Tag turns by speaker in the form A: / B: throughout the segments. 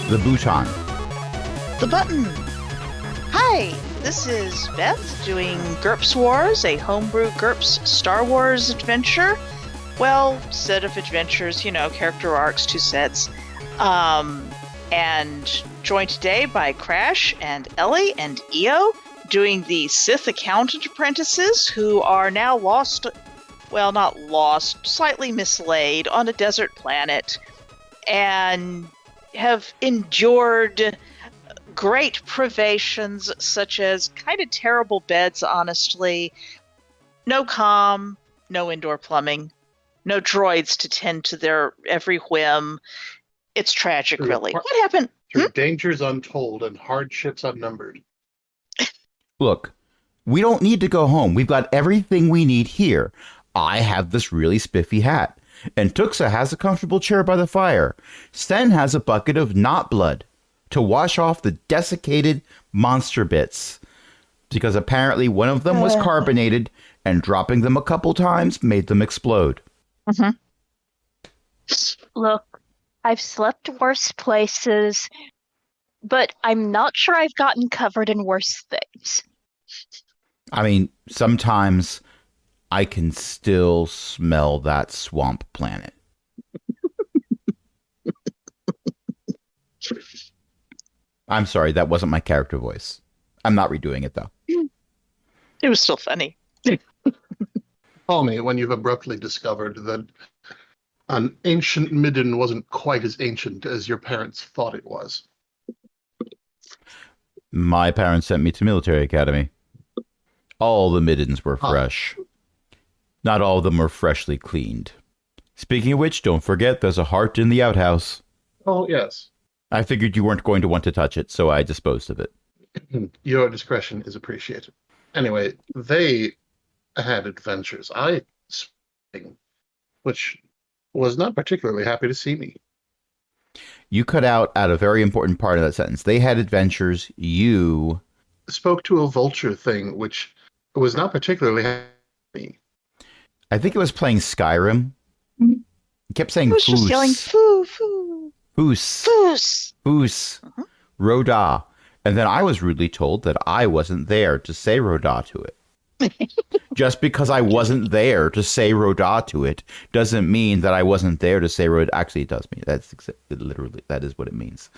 A: The Bhutan.
B: The button. Hi, this is Beth doing GURPS Wars, a homebrew GURPS Star Wars adventure. Well, set of adventures, character arcs, 2 sets. And joined today by Crash and Ellie and Io doing the Sith Accountant Apprentices, who are now lost, well, not lost, slightly mislaid on a desert planet, and have endured great privations such as kind of terrible beds, honestly, no comm, no indoor plumbing, no droids to tend to their every whim. It's tragic, really. What happened?
C: Through dangers untold and hardships unnumbered.
A: Look, we don't need to go home. We've got everything we need here. I have this really spiffy hat. And Tuxa has a comfortable chair by the fire. Sten has a bucket of knot blood to wash off the desiccated monster bits. Because apparently one of them was carbonated, and dropping them a couple times made them explode.
B: Mm-hmm.
D: Look, I've slept worse places, but I'm not sure I've gotten covered in worse things.
A: I mean, sometimes I can still smell that swamp planet. I'm sorry, that wasn't my character voice. I'm not redoing it, though.
B: It was still funny.
C: Call me when you've abruptly discovered that an ancient midden wasn't quite as ancient as your parents thought it was.
A: My parents sent me to military academy. All the middens were fresh. Not all of them were freshly cleaned. Speaking of which, don't forget there's a heart in the outhouse.
C: Oh, yes.
A: I figured you weren't going to want to touch it, so I disposed of it.
C: Your discretion is appreciated. Anyway, they had adventures. Which was not particularly happy to see me.
A: You cut out a very important part of that sentence. They had adventures. You
C: spoke to a vulture thing, which was not particularly happy to me.
A: I think it was playing Skyrim. It kept saying
B: Who's just yelling, foo, foo.
A: Foos.
B: Foos.
A: Foos. Roda. And then I was rudely told that I wasn't there to say Roda to it. Just because I wasn't there to say Roda to it doesn't mean that I wasn't there to say Roda. Actually, it does mean that's literally, that is what it means.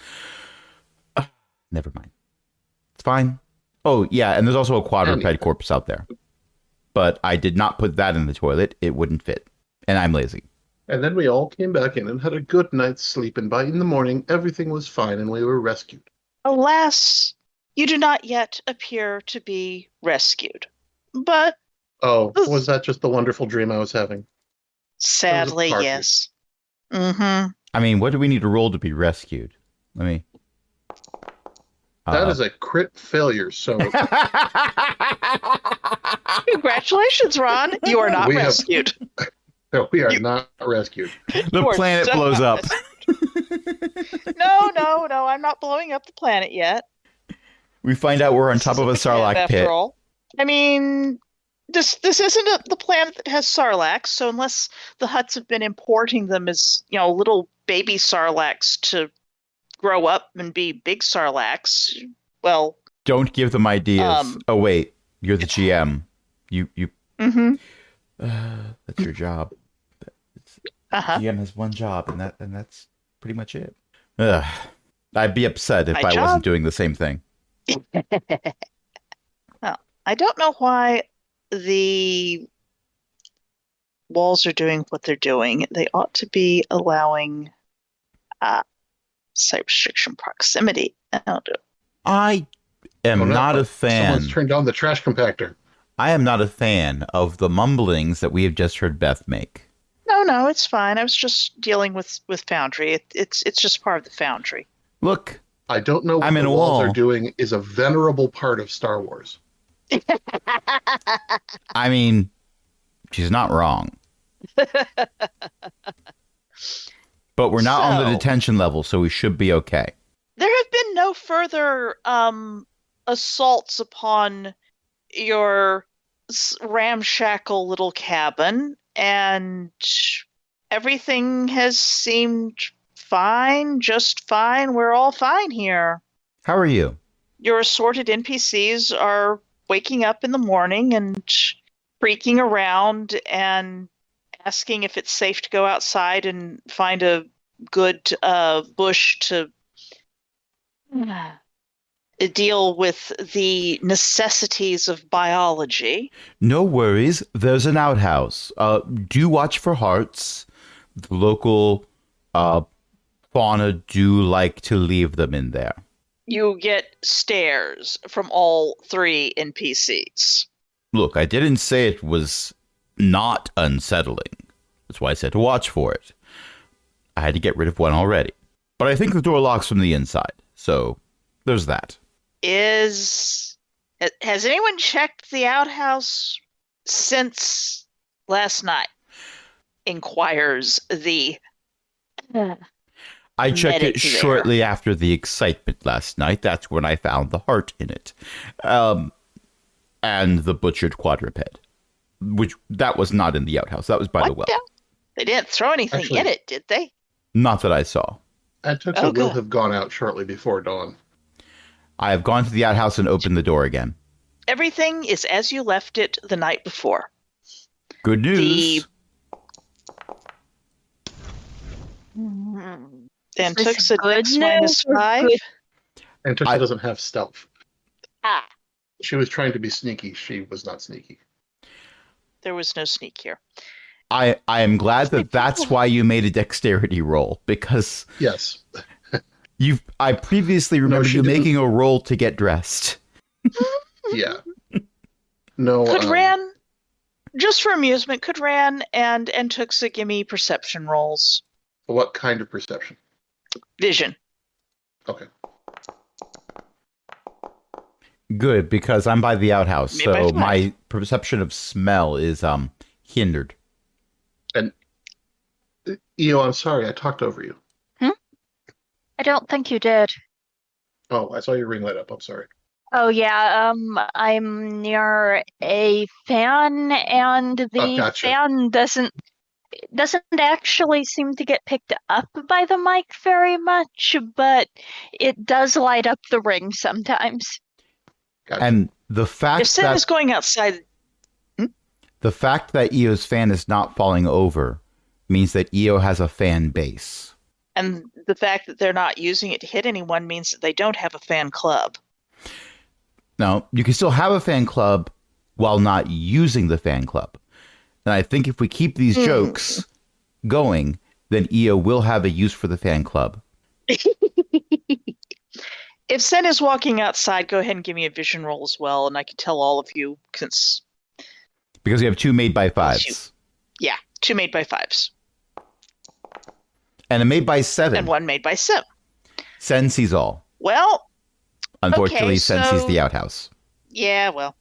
A: Never mind. It's fine. Oh, yeah. And there's also a quadruped corpse out there. But I did not put that in the toilet. It wouldn't fit. And I'm lazy.
C: And then we all came back in and had a good night's sleep. And in the morning, everything was fine and we were rescued.
B: Alas, you do not yet appear to be rescued. But...
C: Oh, was that just the wonderful dream I was having?
B: Sadly, yes. Mm-hmm.
A: I mean, what do we need to roll to be rescued? Let me...
C: That is a crit failure, so...
B: Congratulations, Ron. You are not rescued.
C: No, we are not rescued.
A: The planet blows up.
B: No, I'm not blowing up the planet yet.
A: We find out we're on top of a Sarlacc pit.
B: All. I mean, this isn't the planet that has Sarlaccs, so unless the Hutts have been importing them as, little baby Sarlaccs to grow up and be big Sarlaccs, well...
A: Don't give them ideas. Oh, wait. You're the GM. You...
B: Mm-hmm.
A: That's your job. GM has one job, and that's pretty much it. I'd be upset if I wasn't doing the same thing.
B: Well, I don't know why the walls are doing what they're doing. They ought to be allowing site restriction proximity.
A: I am not a fan.
C: Someone's turned on the trash compactor.
A: I am not a fan of the mumblings that we have just heard Beth make.
B: No, it's fine. I was just dealing with Foundry. It's just part of the Foundry.
A: Look,
C: I don't know what the walls are doing is a venerable part of Star Wars.
A: I mean, she's not wrong. But we're not on the detention level, so we should be okay.
B: There have been no further assaults upon your ramshackle little cabin, and everything has seemed fine, just fine. We're all fine here.
A: How are you?
B: Your assorted NPCs are waking up in the morning and freaking around and asking if it's safe to go outside and find a good bush to deal with the necessities of biology.
A: No worries. There's an outhouse. Do watch for hearts. The local fauna do like to leave them in there.
B: You get stares from all three NPCs.
A: Look, I didn't say it was not unsettling. That's why I said to watch for it. I had to get rid of one already. But I think the door locks from the inside. So there's that.
B: Has anyone checked the outhouse since last night? Inquires the
A: I checked it
B: medic there.
A: shortly after the excitement last night. That's when I found the heart in it. And the butchered quadruped. Which, that was not in the outhouse. That was by the well.
B: They didn't throw anything
C: Actually-
B: in it, did they?
A: Not that I saw.
C: Antux
B: Oh,
C: will
B: good.
C: have gone out shortly before dawn.
A: I have gone to the outhouse and opened the door again.
B: Everything is as you left it the night before.
A: Good news.
B: And
D: Is
B: took
D: this
B: a
D: good
B: dex minus
D: news or
B: 5.
D: good-
C: Antux doesn't have stealth.
B: Ah,
C: She was trying to be sneaky. She was not sneaky.
B: there was no sneak here.
A: I am glad that that's why you made a dexterity roll, because
C: Yes.
A: I previously remember
C: she
A: you
C: didn't.
A: making a roll to get dressed.
C: Yeah. No.
B: Could Ran, just for amusement, could Ran and Tuxa give me perception rolls?
C: What kind of perception?
B: Vision.
C: Okay.
A: Good, because I'm by the outhouse,
B: Made by
A: so
B: 5.
A: my perception of smell is hindered.
C: Eo, I'm sorry, I talked over you.
D: I don't think you did.
C: Oh, I saw your ring light up. I'm sorry.
D: Oh yeah, I'm near a fan and the
C: gotcha.
D: fan doesn't actually seem to get picked up by the mic very much, but it does light up the ring sometimes.
C: Gotcha.
A: And the
B: If
A: fact
B: Sin is
A: that
B: going outside,
A: Eo's fan is not falling over means that Eo has a fan base.
B: and the fact that they're not using it to hit anyone means that they don't have a fan club.
A: Now, you can still have a fan club while not using the fan club. And I think if we keep these jokes going, then Eo will have a use for the fan club.
B: If Sen is walking outside, go ahead and give me a vision roll as well, and I can tell all of you, since,
A: Because we have 2 made by 5s.
B: yeah, 2 made by 5s,
A: And a made by 7.
B: and 1 made by Sim.
A: Sen sees all.
B: Well,
A: Unfortunately,
B: Okay,
A: Sen sees
B: so-
A: the outhouse.
B: yeah, well.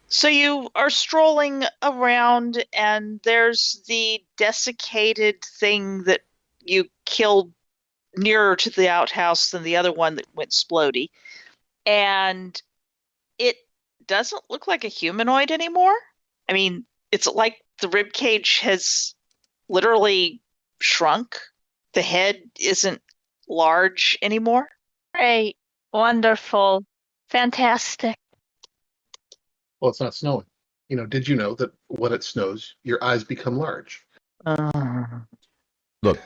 B: So you are strolling around, and there's the desiccated thing that you killed nearer to the outhouse than the other one that went splody. And it doesn't look like a humanoid anymore. I mean, it's like the rib cage has literally shrunk. The head isn't large anymore.
D: Great, wonderful, fantastic.
C: Well, it's not snowing. Did you know that when it snows, your eyes become large?
A: Look,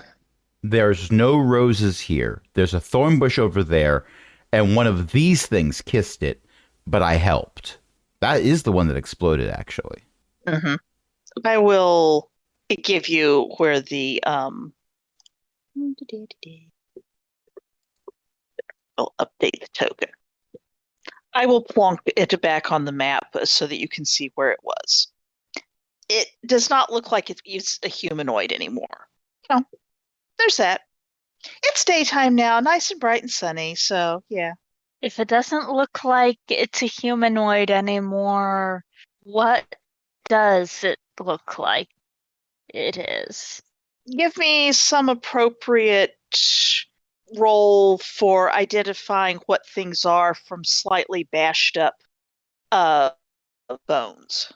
A: there's no roses here. There's a thorn bush over there, and one of these things kissed it, but I helped. That is the one that exploded, actually.
B: Mm-hmm. I will give you where the I'll update the token. I will plonk it back on the map so that you can see where it was. It does not look like it's a humanoid anymore. There's that. It's daytime now, nice and bright and sunny, so yeah.
D: If it doesn't look like it's a humanoid anymore, what does it look like it is?
B: Give me some appropriate roll for identifying what things are from slightly bashed up bones.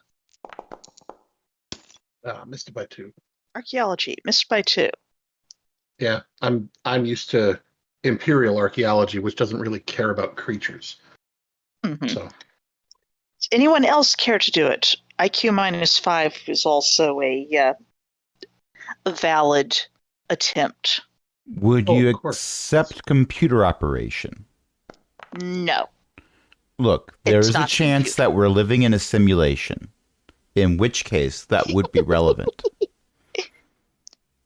C: Missed it by 2.
B: Archaeology, missed by 2.
C: Yeah, I'm used to imperial archaeology, which doesn't really care about creatures.
B: Mhm.
C: So
B: Does anyone else care to do it? IQ -5 is also a valid attempt.
A: Would
C: Oh,
A: you
C: of course.
A: accept computer operation?
B: No,
A: Look, there
B: it's
A: is a
B: not
A: chance
B: computer.
A: that we're living in a simulation, in which case that would be relevant. You could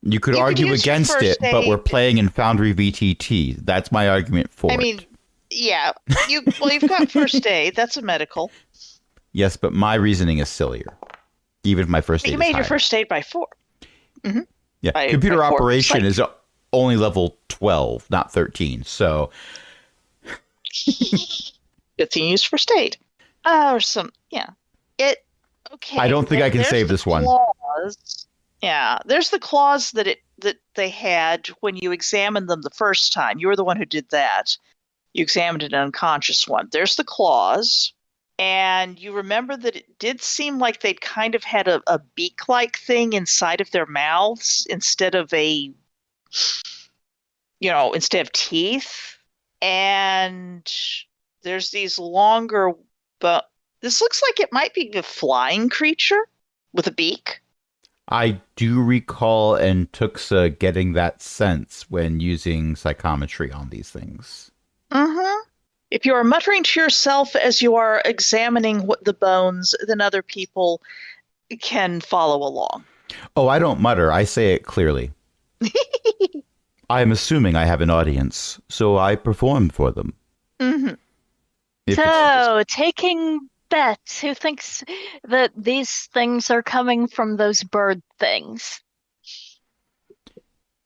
B: You could
A: argue
B: use
A: against
B: first
A: it, but we're
B: aid.
A: playing in Foundry VTT. That's my argument for
B: I
A: it.
B: mean, yeah, you've got first aid. That's a medical.
A: Yes, but my reasoning is sillier. Even if my first
B: But
A: aid
B: you
A: is
B: made your
A: higher.
B: first aid by 4.
A: Yeah,
B: by
A: computer
B: 4. It's
A: operation
B: like-
A: is only level 12, not 13. So
B: Good thing you used first aid. Or some, yeah. Okay.
A: I don't think I can
B: there's
A: save
B: the
A: this one.
B: clause. Yeah, there's the clause that they had when you examined them the first time. You were the one who did that. You examined an unconscious one. There's the clause. And you remember that it did seem like they'd kind of had a beak-like thing inside of their mouths instead of instead of teeth. And there's these longer, but this looks like it might be a flying creature with a beak.
A: I do recall Tuxa getting that sense when using psychometry on these things.
B: Mm-hmm. If you are muttering to yourself as you are examining the bones, then other people can follow along.
A: Oh, I don't mutter. I say it clearly. I am assuming I have an audience, so I perform for them.
B: Mm-hmm.
A: If it's-
D: So, taking bets, who thinks that these things are coming from those bird things?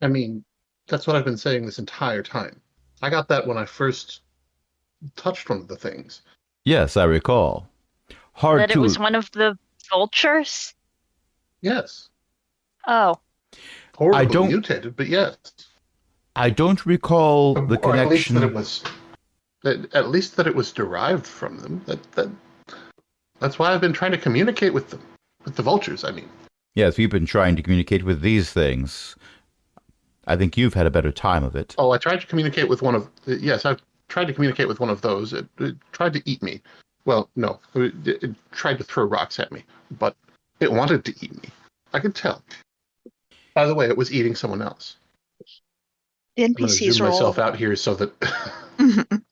C: I mean, that's what I've been saying this entire time. I got that when I first touched one of the things.
A: Yes, I recall. Hard
D: That
A: to.
D: it was one of the vultures?
C: Yes.
D: Oh,
C: Horribly
A: don't-
C: mutated, but yes.
A: I don't recall the
C: Or at least
A: connection.
C: that it was at least that it was derived from them. That's why I've been trying to communicate with them. With the vultures, I mean.
A: Yes, we've been trying to communicate with these things. I think you've had a better time of it.
C: Oh, I tried to communicate with one of yes, I've tried to communicate with one of those. It tried to eat me. Well, no, it tried to throw rocks at me, but it wanted to eat me. I could tell. By the way, it was eating someone else.
B: The
C: I'm going to
B: NPCs
C: zoom
B: are
C: myself
B: all
C: out here so that
B: the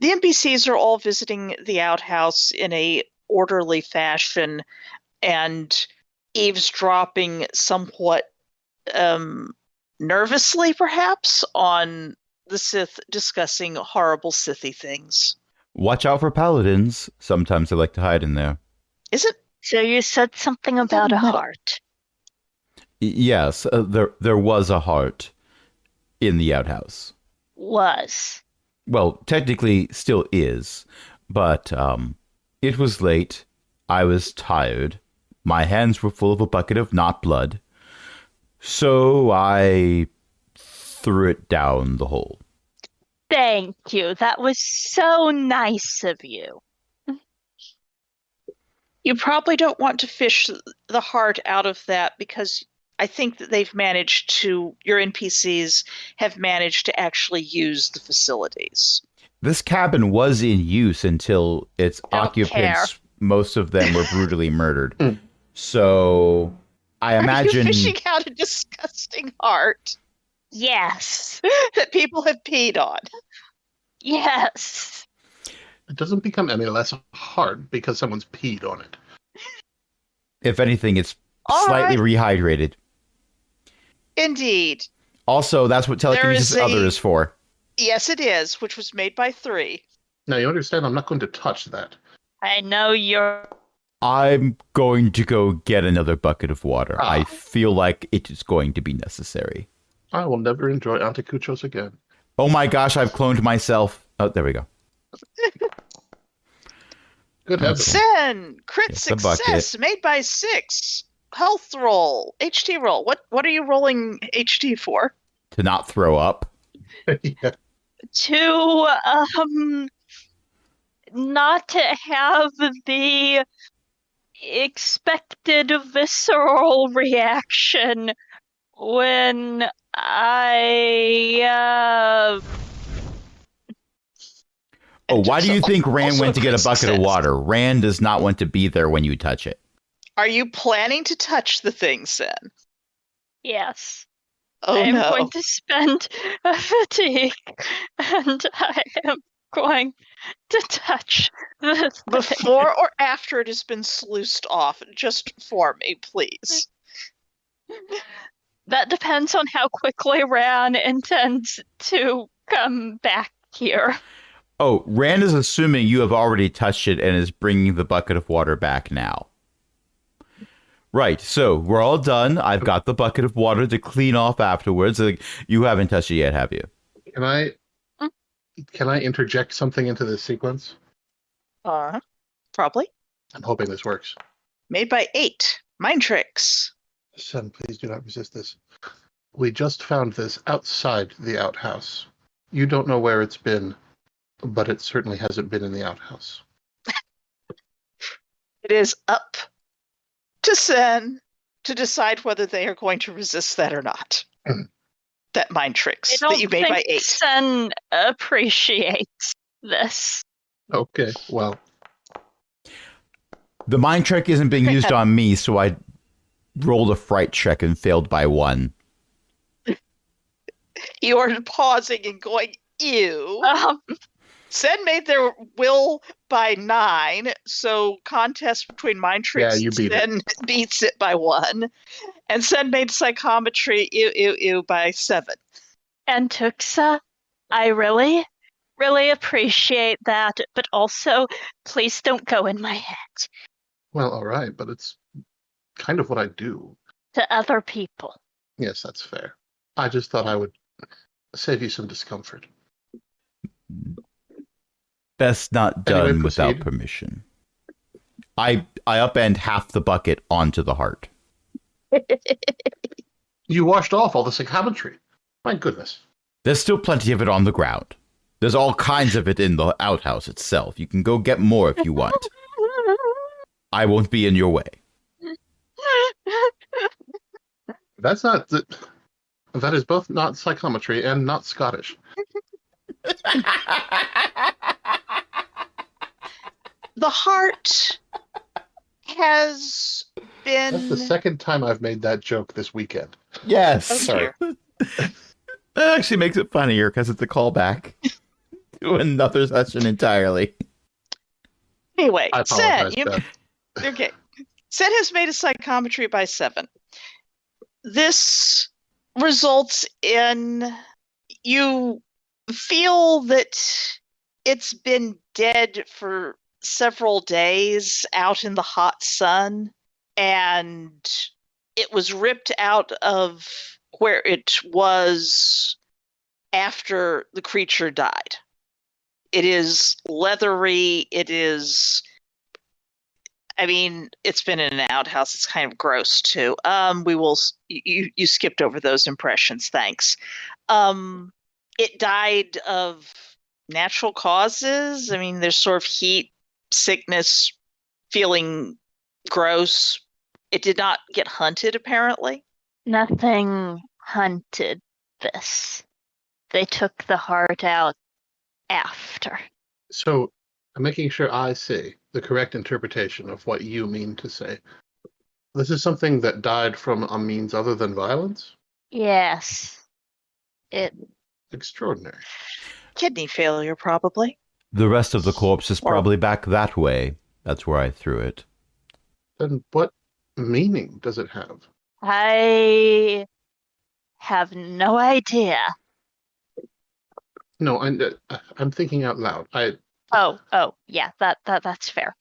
B: NPCs are all visiting the outhouse in a orderly fashion and eavesdropping somewhat nervously, perhaps, on the Sith discussing horrible Sithy things.
A: Watch out for paladins. Sometimes they like to hide in there.
B: Is it?
D: so you said something about a
B: metal.
D: heart.
A: Yes, there was a heart in the outhouse.
D: Was.
A: Well, technically still is, but it was late. I was tired. My hands were full of a bucket of not blood. So I threw it down the hole.
D: Thank you. That was so nice of you.
B: You probably don't want to fish the heart out of that because I think that your NPCs have managed to actually use the facilities.
A: This cabin was in use until its
D: Don't
A: occupants, most of them were brutally murdered.
C: Mm.
A: So I
B: Are
A: imagine...
B: you fishing out a disgusting heart
D: Yes.
B: that people have peed on?
D: Yes.
C: it doesn't become any less hard because someone's peed on it.
A: If anything, it's
B: All
A: slightly rehydrated.
B: Indeed.
A: Also, that's what telekinesis
B: There is
A: other is for.
B: Yes, it is, which was made by 3.
C: Now you understand I'm not going to touch that.
D: I know you're.
A: I'm going to go get another bucket of water.
C: Ah.
A: I feel like it is going to be necessary.
C: I will never enjoy anticuchos again.
A: Oh my gosh, I've cloned myself. Oh, there we go.
C: Good heavens.
B: Sin! Crit
A: It's a bucket.
B: success made by 6. Health roll. HT roll. What are you rolling HT for?
A: To not throw up.
C: Yeah.
D: To not to have the expected visceral reaction when I
A: Oh, why do you think Rand
B: Also
A: went to get a
B: crit
A: bucket of
B: success.
A: water? Rand does not want to be there when you touch it.
B: Are you planning to touch the thing, Sen?
D: yes.
B: Oh
D: I am
B: no.
D: going to spend a fatigue, and I am going to touch the thing.
B: Before or after it has been sluiced off, just for me, please.
D: That depends on how quickly Ran intends to come back here.
A: Oh, Rand is assuming you have already touched it and is bringing the bucket of water back now. Right, so we're all done. I've got the bucket of water to clean off afterwards. You haven't touched it yet, have you?
C: Can I interject something into this sequence?
B: Probably.
C: I'm hoping this works.
B: Made by 8. Mind tricks.
C: Son, please do not resist this. We just found this outside the outhouse. You don't know where it's been, but it certainly hasn't been in the outhouse.
B: It is up to Sen to decide whether they are going to resist that or not. That mind tricks
D: I don't
B: that you made by
D: think
B: 8.
D: Sen appreciates this.
C: Okay, well,
A: The mind trick isn't being used on me, so I rolled a fright check and failed by 1.
B: You are pausing and going, ew.
D: Um,
B: Sen made their will by 9, so contest between mind tricks
C: Yeah, you beat it.
B: Sen beats it by 1. And Sen made psychometry ew by 7.
D: and Tuxa, I really, really appreciate that, but also, please don't go in my head
C: well, all right, but it's kind of what I do.
D: to other people.
C: Yes, that's fair. I just thought I would save you some discomfort.
A: Best not done
C: Anyway,
A: without
C: proceed.
A: permission. I upend half the bucket onto the heart.
C: You washed off all the psychometry. My goodness.
A: There's still plenty of it on the ground. There's all kinds of it in the outhouse itself. You can go get more if you want. I won't be in your way.
C: That's not... That is both not psychometry and not Scottish.
B: The heart has been...
C: That's the second time I've made that joke this weekend.
A: Yes.
B: Oh,
C: Sorry.
A: That actually makes it funnier because it's a callback to another session entirely.
B: Anyway,
C: I
B: Sen,
C: apologize, Beth.
B: okay. Sen has made a psychometry by 7. This results in you feel that it's been dead for several days out in the hot sun, and it was ripped out of where it was after the creature died. It is leathery. It is... I mean, it's been in an outhouse. It's kind of gross too. We will. You skipped over those impressions. Thanks. It died of natural causes. I mean, there's sort of heat, sickness, feeling gross. It did not get hunted, apparently.
D: Nothing hunted this. They took the heart out after.
C: So, I'm making sure I say the correct interpretation of what you mean to say. This is something that died from a means other than violence?
D: Yes. It
C: Extraordinary.
B: Kidney failure, probably.
A: The rest of the corpse is probably back that way. That's where I threw it.
C: Then what meaning does it have?
D: I have no idea.
C: No, I'm thinking out loud.
D: Oh, yeah, that's fair.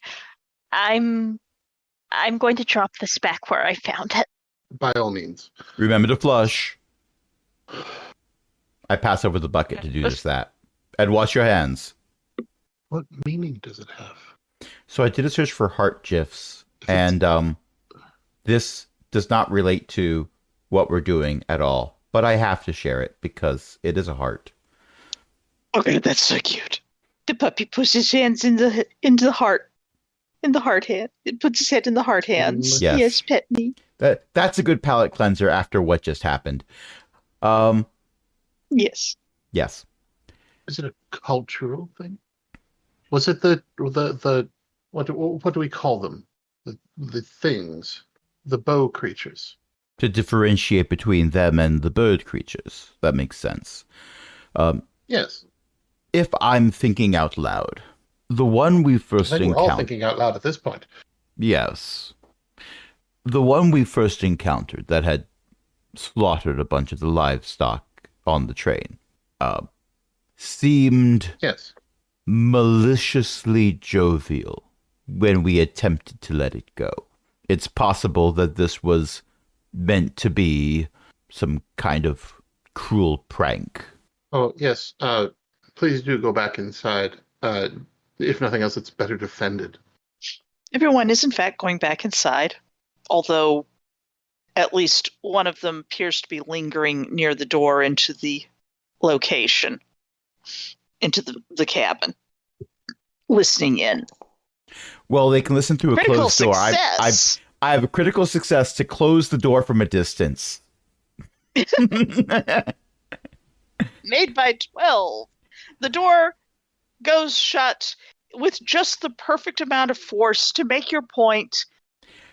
D: I'm going to drop this back where I found it.
C: By all means.
A: Remember to flush. I pass over the bucket to do just that. And wash your hands.
C: What meaning does it have?
A: So I did a search for heart GIFs, and this does not relate to what we're doing at all. But I have to share it because it is a heart.
B: Okay, that's so cute. The puppy puts his hands into the heart hand. It puts his head in the heart hands.
A: Yes.
B: Yes, pet me.
A: That's a good palate cleanser after what just happened.
B: Yes.
A: Yes.
C: Is it a cultural thing? Was it the what do we call them? The things, the bow creatures.
A: To differentiate between them and the bird creatures. That makes sense.
C: Yes.
A: If I'm thinking out loud, the one we
C: I
A: first
C: think we're all
A: encountered.
C: thinking out loud at this point.
A: Yes. The one we first encountered that had slaughtered a bunch of the livestock on the train seemed
C: Yes.
A: maliciously jovial when we attempted to let it go. It's possible that this was meant to be some kind of cruel prank.
C: Oh, yes. Please do go back inside. If nothing else, it's better defended.
B: Everyone is, in fact, going back inside, although at least one of them appears to be lingering near the door into the location, into the cabin, listening in.
A: Well, they can listen through a
B: Critical
A: closed door.
B: success.
A: I have a critical success to close the door from a distance.
B: Made by 12. The door goes shut with just the perfect amount of force to make your point,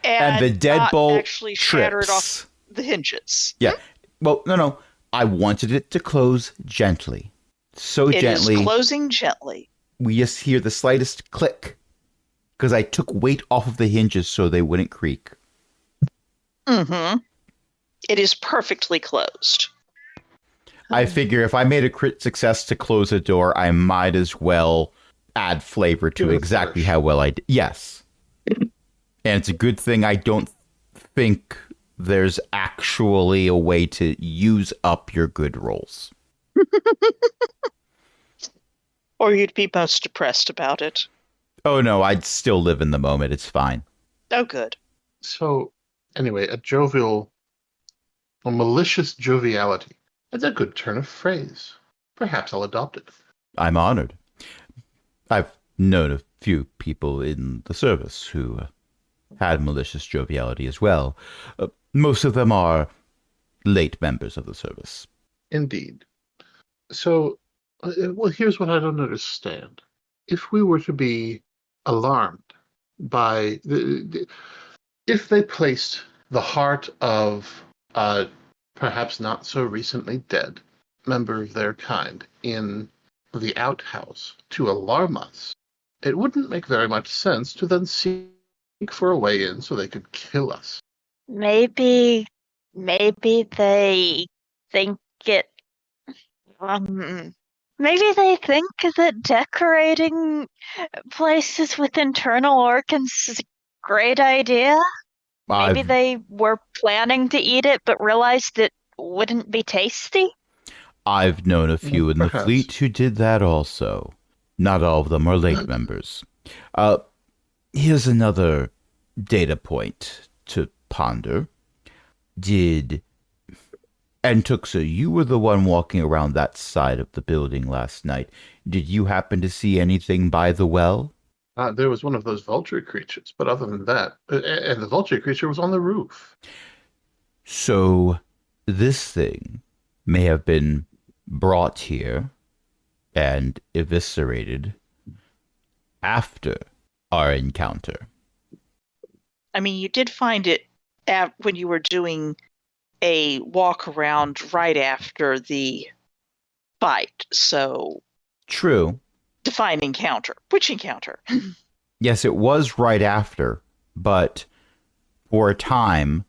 A: And the
B: not
A: deadbolt
B: actually shattered
A: trips.
B: off the hinges.
A: Yeah. Well, no. I wanted it to close gently. So
B: It
A: gently.
B: is closing gently.
A: We just hear the slightest click because I took weight off of the hinges so they wouldn't creak.
B: Mm-hmm. It is perfectly closed.
A: I figure if I made a crit success to close a door, I might as well add flavor to
C: Give it a
A: exactly
C: flourish.
A: how well I did. Yes. And it's a good thing I don't think there's actually a way to use up your good rolls.
B: Or you'd be most depressed about it.
A: Oh no, I'd still live in the moment. It's fine.
B: Oh, good.
C: So, anyway, a malicious joviality. That's a good turn of phrase. Perhaps I'll adopt it.
A: I'm honored. I've known a few people in the service who had malicious joviality as well. Most of them are late members of the service.
C: Indeed. So, well, here's what I don't understand. If we were to be alarmed by if they placed the heart of a perhaps not so recently dead member of their kind in the outhouse to alarm us, it wouldn't make very much sense to then seek for a way in so they could kill us.
D: Maybe they think it. Maybe they think that decorating places with internal organs is a great idea. Maybe
A: I've,
D: they were planning to eat it but realized it wouldn't be tasty.
A: I've known a few in the
C: Perhaps.
A: fleet who did that also. Not all of them are late members. Here's another data point to ponder. And Tuxa, you were the one walking around that side of the building last night. Did you happen to see anything by the well?
C: There was one of those vulture creatures, but other than that, and the vulture creature was on the roof.
A: So this thing may have been brought here and eviscerated after our encounter.
B: I mean, you did find it when you were doing a walk around right after the bite. So,
A: True.
B: define encounter. Which encounter?
A: Yes, it was right after, but for a time,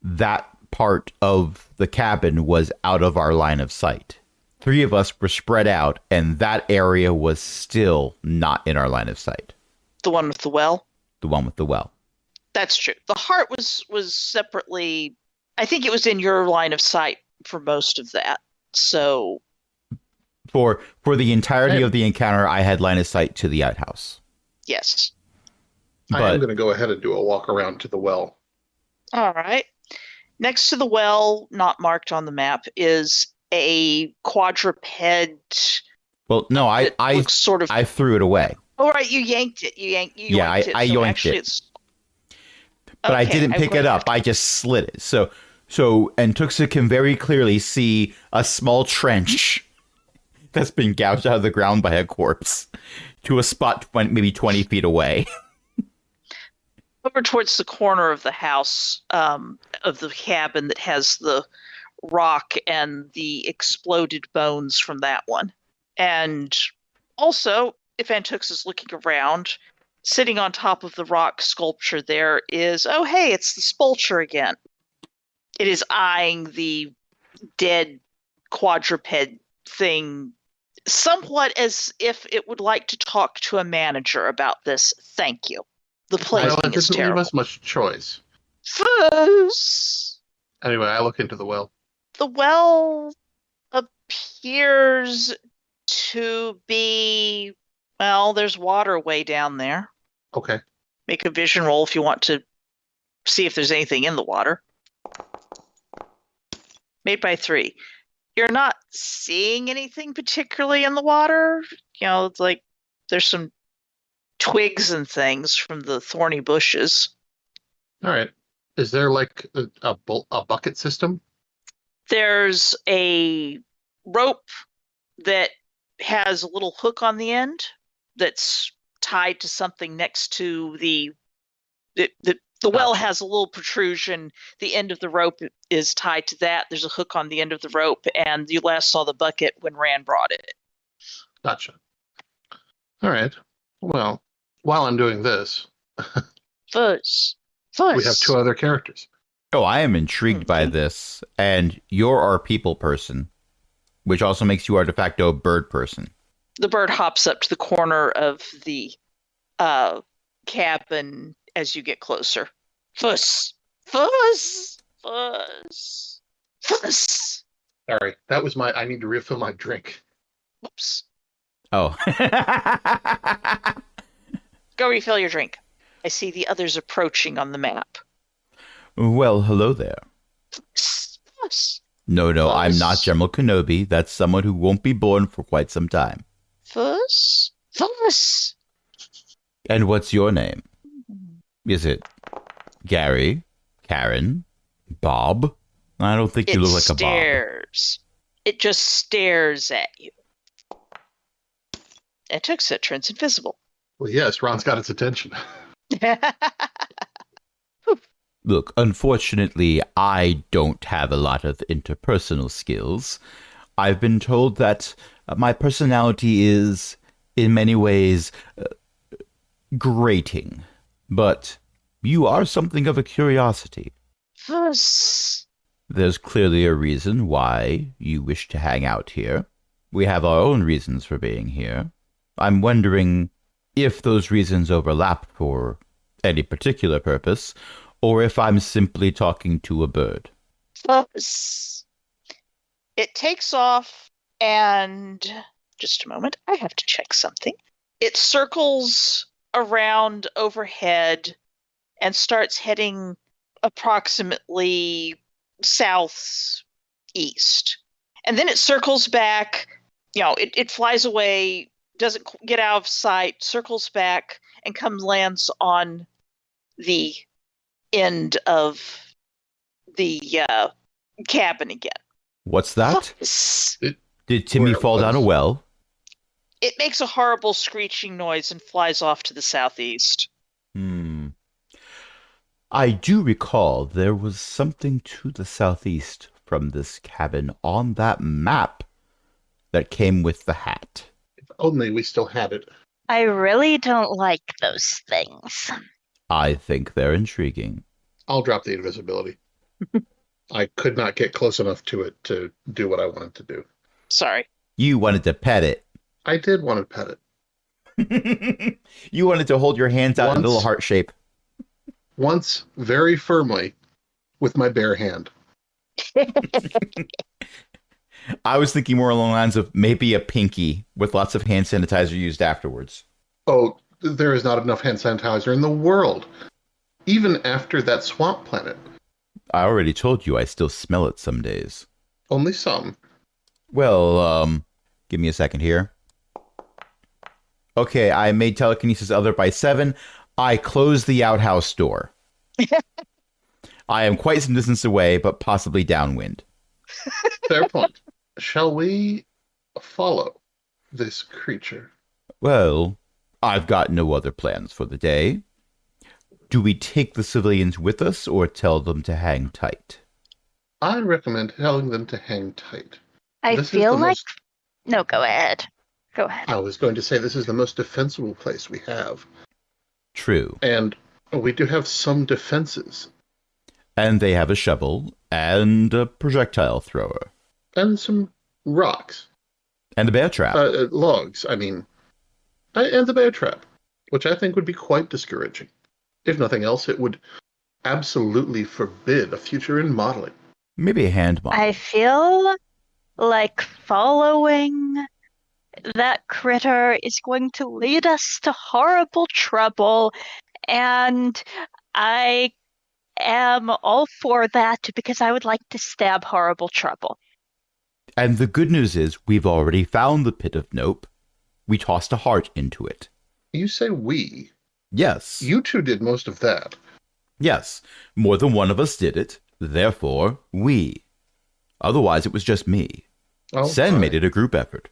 A: that part of the cabin was out of our line of sight. 3 of us were spread out, and that area was still not in our line of sight.
B: The one with the well?
A: The one with the well.
B: That's true. The heart was separately. I think it was in your line of sight for most of that. So,
A: For the entirety of the encounter, I had line of sight to the outhouse.
B: yes.
C: I am
A: But
C: going to go ahead and do a walk around to the well.
B: All right. Next to the well, not marked on the map, is a quadruped.
A: well, no,
B: It looks sort of.
A: I threw it away.
B: Oh, right, you yanked it. You yanked
A: Yeah,
B: it.
A: I
B: So
A: yoinked
B: actually
A: it. but I
B: Okay,
A: didn't
B: I'm
A: pick
B: going
A: it
B: to
A: up. I just slid it. And Tuxa can very clearly see a small trench that's been gouged out of the ground by a corpse to a spot maybe 20 feet away.
B: over towards the corner of the house, of the cabin that has the rock and the exploded bones from that one. And also, if Antux is looking around, sitting on top of the rock sculpture there is, oh, hey, it's the Spulcher again. It is eyeing the dead quadruped thing somewhat as if it would like to talk to a manager about this. Thank you. The
C: Well,
B: plating
C: it
B: is
C: didn't leave
B: terrible.
C: us much choice.
B: Fuzz!
C: Anyway, I look into the well.
B: The well appears to be, well, there's water way down there.
C: Okay.
B: Make a vision roll if you want to see if there's anything in the water. Made by 3. You're not seeing anything particularly in the water. You know, it's like there's some twigs and things from the thorny bushes.
C: All right. Is there like a bucket system?
B: There's a rope that has a little hook on the end that's tied to something next to the well has a little protrusion. The end of the rope is tied to that. There's a hook on the end of the rope, and you last saw the bucket when Rand brought it.
C: Gotcha. All right. Well, while I'm doing this,
B: Fuzz.
C: we have 2 other characters.
A: Oh, I am intrigued by this. And you're our people person, which also makes you our de facto bird person.
B: The bird hops up to the corner of the cabin as you get closer. Fuzz. Fuzz. Fuzz. Fuzz.
C: Sorry, that was I need to refill my drink.
B: Whoops.
A: Oh.
B: Go refill your drink. I see the others approaching on the map.
A: Well, hello there.
B: Fuzz.
A: No, I'm
B: Fuzz.
A: not General Kenobi. That's someone who won't be born for quite some time.
B: Fuzz. Fuzz.
A: And what's your name? Is it Gary? Karen? Bob? I don't think you look like a Bob.
B: Stares. It just stares at you. It took it turns invisible.
C: Well, yes, Ron's got its attention.
A: Look, unfortunately, I don't have a lot of interpersonal skills. I've been told that my personality is, in many ways, grating. But you are something of a curiosity.
B: Fuzz.
A: There's clearly a reason why you wish to hang out here. We have our own reasons for being here. I'm wondering if those reasons overlap for any particular purpose, or if I'm simply talking to a bird.
B: Fuzz. It takes off, and just a moment, I have to check something. It circles around overhead and starts heading approximately southeast. And then it circles back, it flies away, doesn't get out of sight, circles back, and lands on the end of the cabin again.
A: What's that?
B: Fuzz.
A: Did Timmy fall down a well?
B: It makes a horrible screeching noise and flies off to the southeast.
A: I do recall there was something to the southeast from this cabin on that map that came with the hat.
C: If only we still had it.
D: I really don't like those things.
A: I think they're intriguing.
C: I'll drop the invisibility. I could not get close enough to it to do what I wanted to do.
B: Sorry.
A: You wanted to pet it.
C: I did want to pet it.
A: You wanted to hold your hands out in a little heart shape.
C: Once, very firmly, with my bare hand.
A: I was thinking more along the lines of maybe a pinky with lots of hand sanitizer used afterwards.
C: Oh, there is not enough hand sanitizer in the world. Even after that swamp planet.
A: I already told you I still smell it some days.
C: Only some.
A: Well, give me a second here. Okay, I made telekinesis other by 7. I closed the outhouse door. I am quite some distance away, but possibly downwind.
C: Fair point. Shall we follow this creature?
A: Well, I've got no other plans for the day. Do we take the civilians with us or tell them to hang tight?
C: I recommend telling them to hang tight.
D: I
C: This is
D: feel
C: the
D: like.
C: most.
D: No, go ahead. Go ahead.
C: I was going to say this is the most defensible place we have,
A: True.
C: and we do have some defenses
A: And they have a shovel and a projectile thrower.
C: and some rocks,
A: And a bear trap.
C: logs. I mean, and the bear trap, which I think would be quite discouraging. If nothing else, it would absolutely forbid a future in modeling.
A: Maybe a hand model.
D: I feel like following that critter is going to lead us to horrible trouble, and I am all for that because I would like to stab horrible trouble.
A: And the good news is we've already found the pit of nope. We tossed a heart into it.
C: You say we.
A: Yes.
C: You two did most of that.
A: Yes. More than one of us did it. Therefore, we. Otherwise, it was just me.
C: Oh,
A: Sen
C: fine.
A: made it a group effort.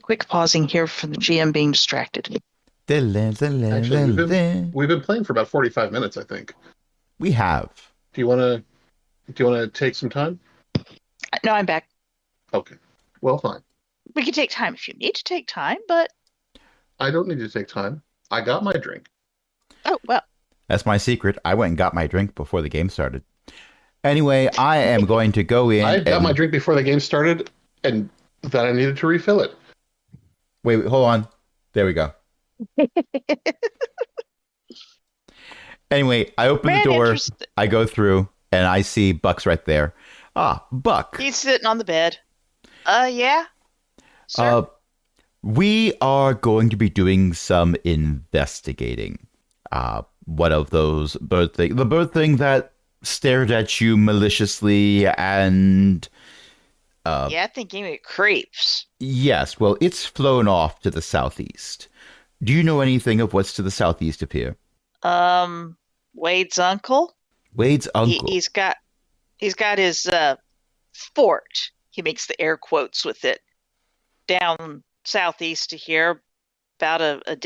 B: Quick pausing here from the GM being distracted.
C: Actually, we've been playing for about 45 minutes, I think.
A: We have.
C: Do you want to take some time?
B: No, I'm back.
C: Okay. Well, fine.
B: We can take time if you need to take time, but
C: I don't need to take time. I got my drink.
B: oh well.
A: That's my secret. I went and got my drink before the game started. Anyway, I am going to go in.
C: I got my drink before the game started, and then I needed to refill it.
A: Wait, hold on. There we go. Anyway, I open the door. I go through, and I see Buck's right there. Ah, Buck.
B: He's sitting on the bed. Yeah. Sir?
A: We are going to be doing some investigating. One of those the bird thing that stared at you maliciously and
B: Yeah, I think gave me creeps.
A: yes, well, it's flown off to the southeast. Do you know anything of what's to the southeast of here?
B: Wade's uncle.
A: Wade's uncle.
B: He's got his fort. He makes the air quotes with it down southeast to here, about a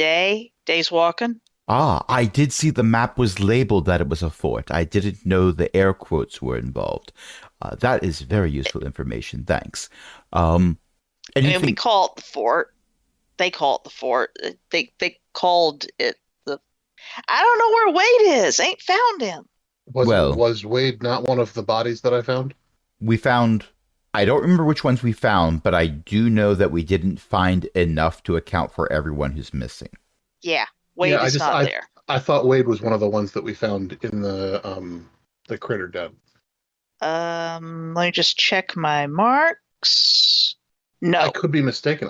B: day's walking.
A: Ah, I did see the map was labeled that it was a fort. I didn't know the air quotes were involved. That is very useful information. Thanks.
B: And we
A: Anything?
B: call it the fort. They call it the fort. They called it the. I don't know where Wade is. Ain't found him.
C: Was Wade not one of the bodies that I found?
A: We found. I don't remember which ones we found, but I do know that we didn't find enough to account for everyone who's missing.
B: Yeah, Wade
C: Yeah,
B: is not there.
C: I thought Wade was one of the ones that we found in the critter den.
B: Let me just check my marks. No.
C: I could be mistaken.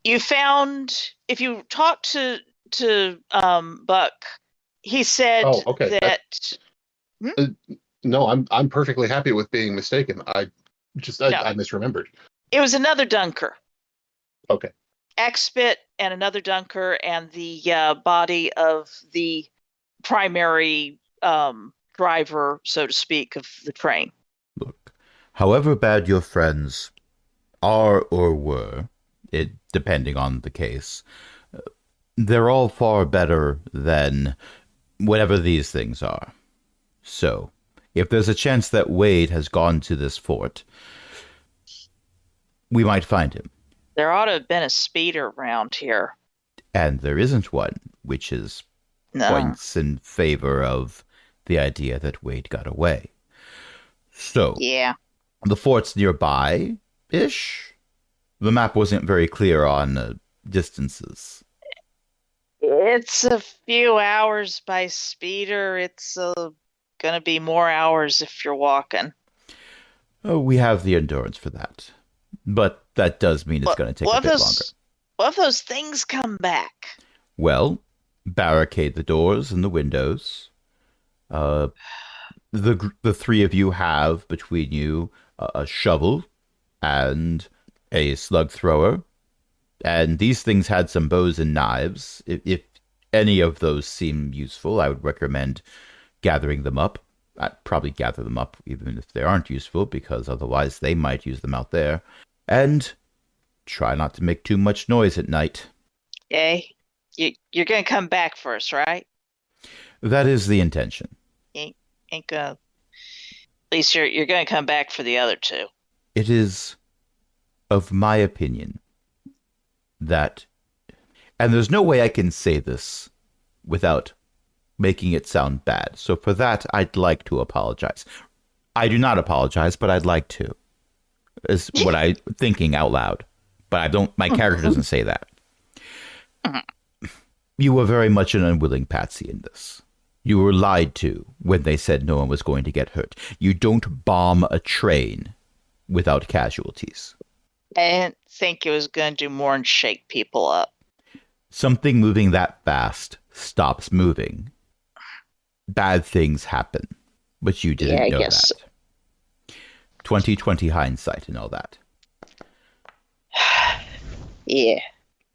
B: You found, if you talk to Buck, he said
C: Oh, okay.
B: that
C: No, I'm perfectly happy with being mistaken. I
B: No.
C: misremembered.
B: it was another Dunker.
C: Okay.
B: X-Bit and another Dunker and the body of the primary driver, so to speak, of the train.
A: Look, however bad your friends are or were, it depending on the case, they're all far better than whatever these things are. So, if there's a chance that Wade has gone to this fort, we might find him.
B: There ought to have been a speeder around here.
A: And there isn't one, which is
B: No.
A: points in favor of the idea that Wade got away. So,
B: Yeah.
A: the fort's nearby-ish. The map wasn't very clear on distances.
B: It's a few hours by speeder. It's gonna be more hours if you're walking.
A: Oh, we have the endurance for that. But that does mean it's going to take a bit longer.
B: What if those things come back?
A: Well, barricade the doors and the windows. The three of you have between you a shovel and a slug thrower, and these things had some bows and knives. If any of those seem useful, I would recommend gathering them up. I'd probably gather them up even if they aren't useful, because otherwise they might use them out there. And try not to make too much noise at night.
B: Okay. You're gonna come back first, right?
A: That is the intention.
B: Ain't gonna. At least you're gonna come back for the other two.
A: It is of my opinion that, and there's no way I can say this without making it sound bad. So for that, I'd like to apologize. I do not apologize, but I'd like to. Is what I'm thinking out loud. But I don't. My character doesn't say that. You were very much an unwilling patsy in this. You were lied to when they said no one was going to get hurt. You don't bomb a train without casualties.
B: I didn't think it was gonna do more than shake people up.
A: Something moving that fast stops moving. Bad things happen, but you didn't know
B: guess
A: that. 2020 hindsight and all that.
B: Yeah.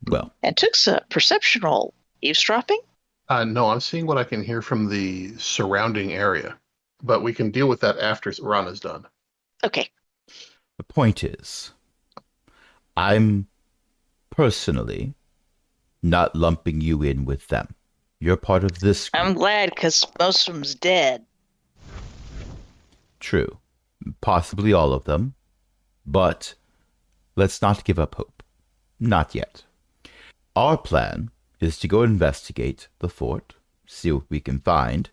A: Well,
B: And took some perceptional eavesdropping.
C: No, I'm seeing what I can hear from the surrounding area, but we can deal with that after Rana's done.
B: Okay.
A: the point is, I'm personally not lumping you in with them. You're part of this group.
B: I'm glad because most of them's dead.
A: True. Possibly all of them. But let's not give up hope. Not yet. Our plan is to go investigate the fort, see what we can find.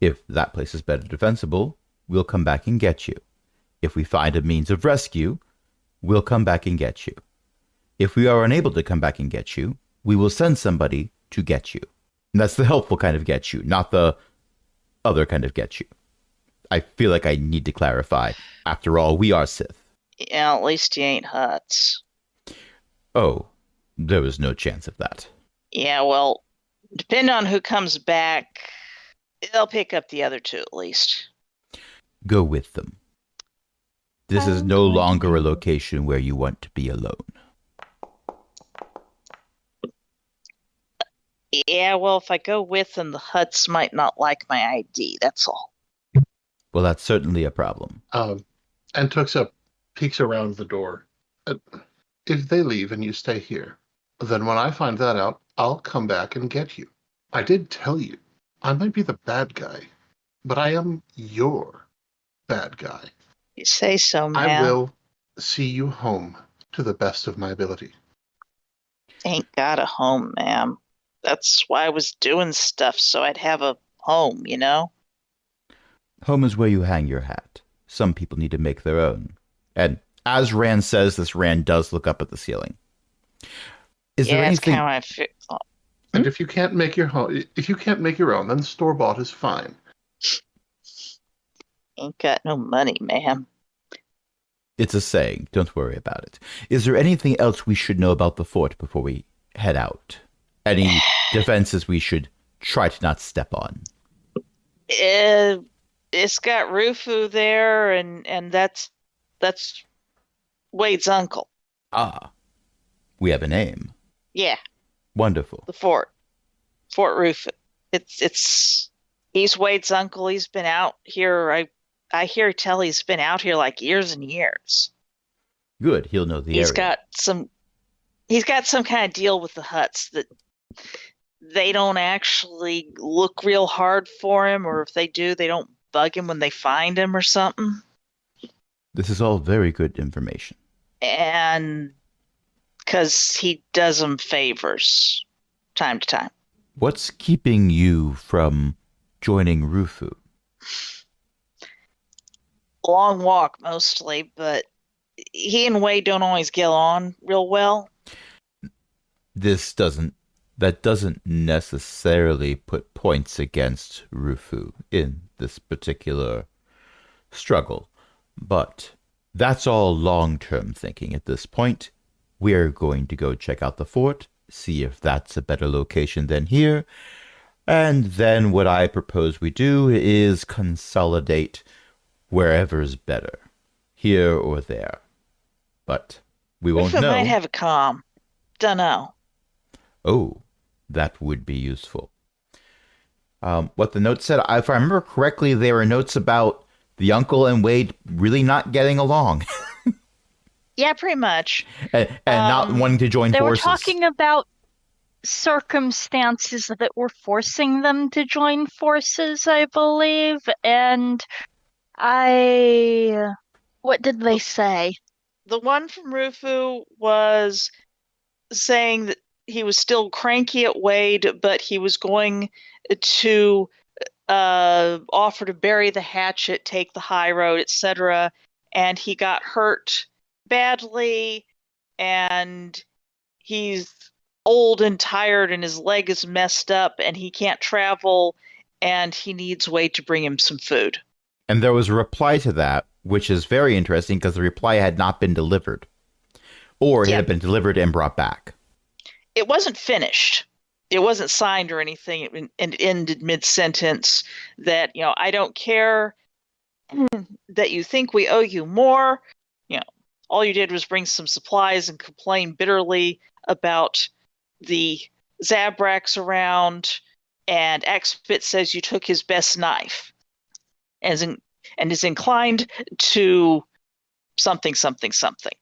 A: If that place is better defensible, we'll come back and get you. If we find a means of rescue, we'll come back and get you. If we are unable to come back and get you, we will send somebody to get you. And that's the helpful kind of get you, not the other kind of get you. I feel like I need to clarify. After all, we are Sith.
B: Yeah, at least you ain't Huts.
A: Oh, there was no chance of that.
B: Yeah, well, depending on who comes back, they'll pick up the other two at least.
A: Go with them. This is no longer a location where you want to be alone.
B: Yeah, well, if I go with them, the Huts might not like my ID, that's all.
A: Well, that's certainly a problem.
C: And Tuxa peeks around the door. If they leave and you stay here, then when I find that out, I'll come back and get you. I did tell you, I might be the bad guy, but I am your bad guy.
B: You say so, man.
C: I will see you home to the best of my ability.
B: Ain't got a home, ma'am. That's why I was doing stuff, so I'd have a home, you know?
A: Home is where you hang your hat. Some people need to make their own. And as Rand says, this Rand does look up at the ceiling. Is there
B: that's
A: anything?
B: kind of how I feel.
C: And if you can't make your home, if you can't make your own, then store-bought is fine.
B: Ain't got no money, ma'am.
A: It's a saying. Don't worry about it. Is there anything else we should know about the fort before we head out? Any defenses we should try to not step on?
B: It's got Rufoo there, and that's Wade's uncle.
A: Ah, we have a name.
B: Yeah,
A: Wonderful.
B: the Fort Rufoo. He's Wade's uncle. He's been out here. I hear tell he's been out here like years and years.
A: Good. He'll know the
B: He's
A: area.
B: got some kind of deal with the Huts that they don't actually look real hard for him, or if they do, they don't bug him when they find him or something.
A: This is all very good information.
B: And because he does them favors time to time.
A: What's keeping you from joining Rufoo?
B: Long walk mostly, but he and Wade don't always get on real well.
A: That doesn't necessarily put points against Rufoo in this particular struggle. But that's all long-term thinking at this point. We're going to go check out the fort, see if that's a better location than here. And then what I propose we do is consolidate wherever's better, here or there. But we won't
B: Rufoo
A: know.
B: might have a comm. Dunno.
A: Oh, That would be useful. What the notes said, if I remember correctly, there were notes about the uncle and Wade really not getting along.
B: Yeah, pretty much.
A: and not wanting to join
D: They
A: forces.
D: were talking about circumstances that were forcing them to join forces, I believe. And what did they say?
B: The one from Rufoo was saying that he was still cranky at Wade, but he was going to offer to bury the hatchet, take the high road, etc. And he got hurt badly, and he's old and tired, and his leg is messed up, and he can't travel, and he needs Wade to bring him some food.
A: And there was a reply to that, which is very interesting because the reply had not been delivered. Or it had been delivered and brought back.
B: It wasn't finished. It wasn't signed or anything, and it ended mid-sentence that, I don't care that you think we owe you more. All you did was bring some supplies and complain bitterly about the Zabraks around, and Axpit says you took his best knife and is inclined to something, something, something.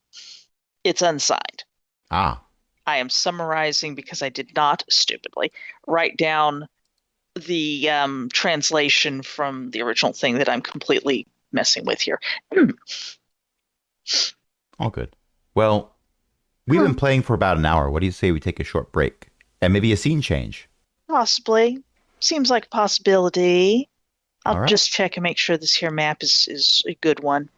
B: It's unsigned.
A: Ah.
B: I am summarizing because I did not, stupidly, write down the translation from the original thing that I'm completely messing with here.
A: All good. Well, we've been playing for about an hour. What do you say we take a short break? And maybe a scene change?
B: Possibly. Seems like a possibility. I'll
A: right.
B: just check and make sure this here map is a good one.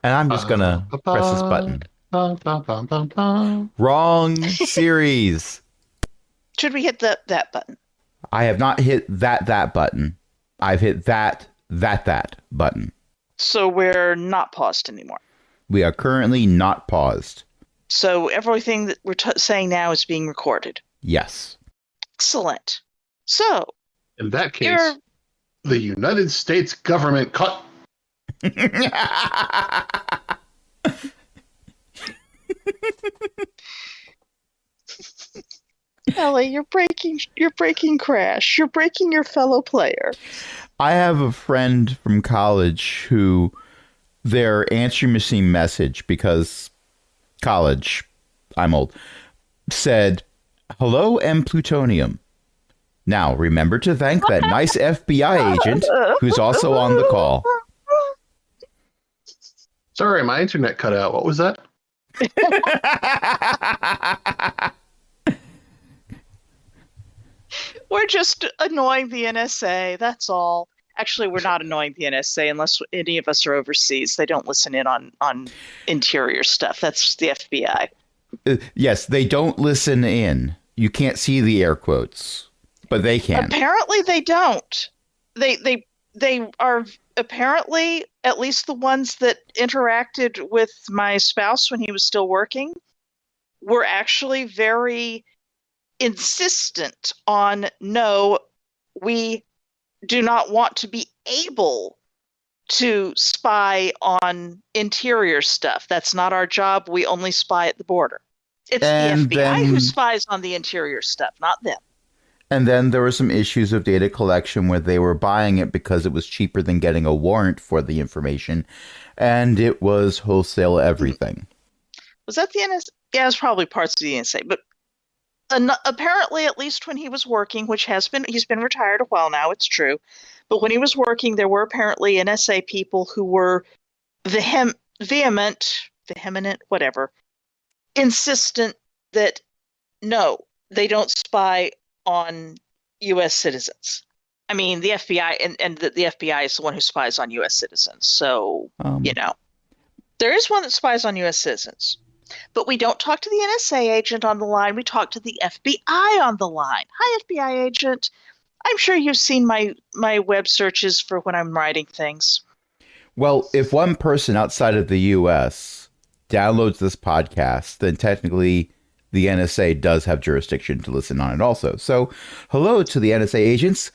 A: And I'm just going to press this button. Wrong series.
B: Should we hit that button?
A: I have not hit that button. I've hit that button.
B: So we're not paused anymore.
A: We are currently not paused.
B: So everything that we're saying now is being recorded.
A: Yes.
B: Excellent. So,
C: in that case, the United States government cut.
B: Ellie, you're breaking Crash. You're breaking your fellow player.
A: I have a friend from college who their answering machine message, because college, I'm old, said, "Hello, M. Plutonium. Now, remember to thank that nice FBI agent who's also on the call."
C: Sorry, my internet cut out. What was that?
B: We're just annoying the NSA, that's all. Actually, we're not annoying the NSA unless any of us are overseas. They don't listen in on interior stuff. That's the FBI.
A: Yes, they don't listen in. You can't see the air quotes, but they can.
B: Apparently they don't. They are apparently, at least the ones that interacted with my spouse when he was still working, were actually very insistent on, no, we do not want to be able to spy on interior stuff. That's not our job. We only spy at the border. It's the FBI who spies on the interior stuff, not them.
A: And then there were some issues of data collection where they were buying it because it was cheaper than getting a warrant for the information. And it was wholesale everything.
B: Was that the NSA? Yeah, it was probably parts of the NSA. But apparently, at least when he was working, he's been retired a while now, it's true. But when he was working, there were apparently NSA people who were vehement, whatever, insistent that no, they don't spy on U.S. citizens. I mean, the FBI, and the FBI is the one who spies on U.S. citizens. So, there is one that spies on U.S. citizens. But we don't talk to the NSA agent on the line. We talk to the FBI on the line. Hi, FBI agent. I'm sure you've seen my web searches for when I'm writing things.
A: Well, if one person outside of the U.S. downloads this podcast, then technically the NSA does have jurisdiction to listen on it also. So, hello to the NSA agents.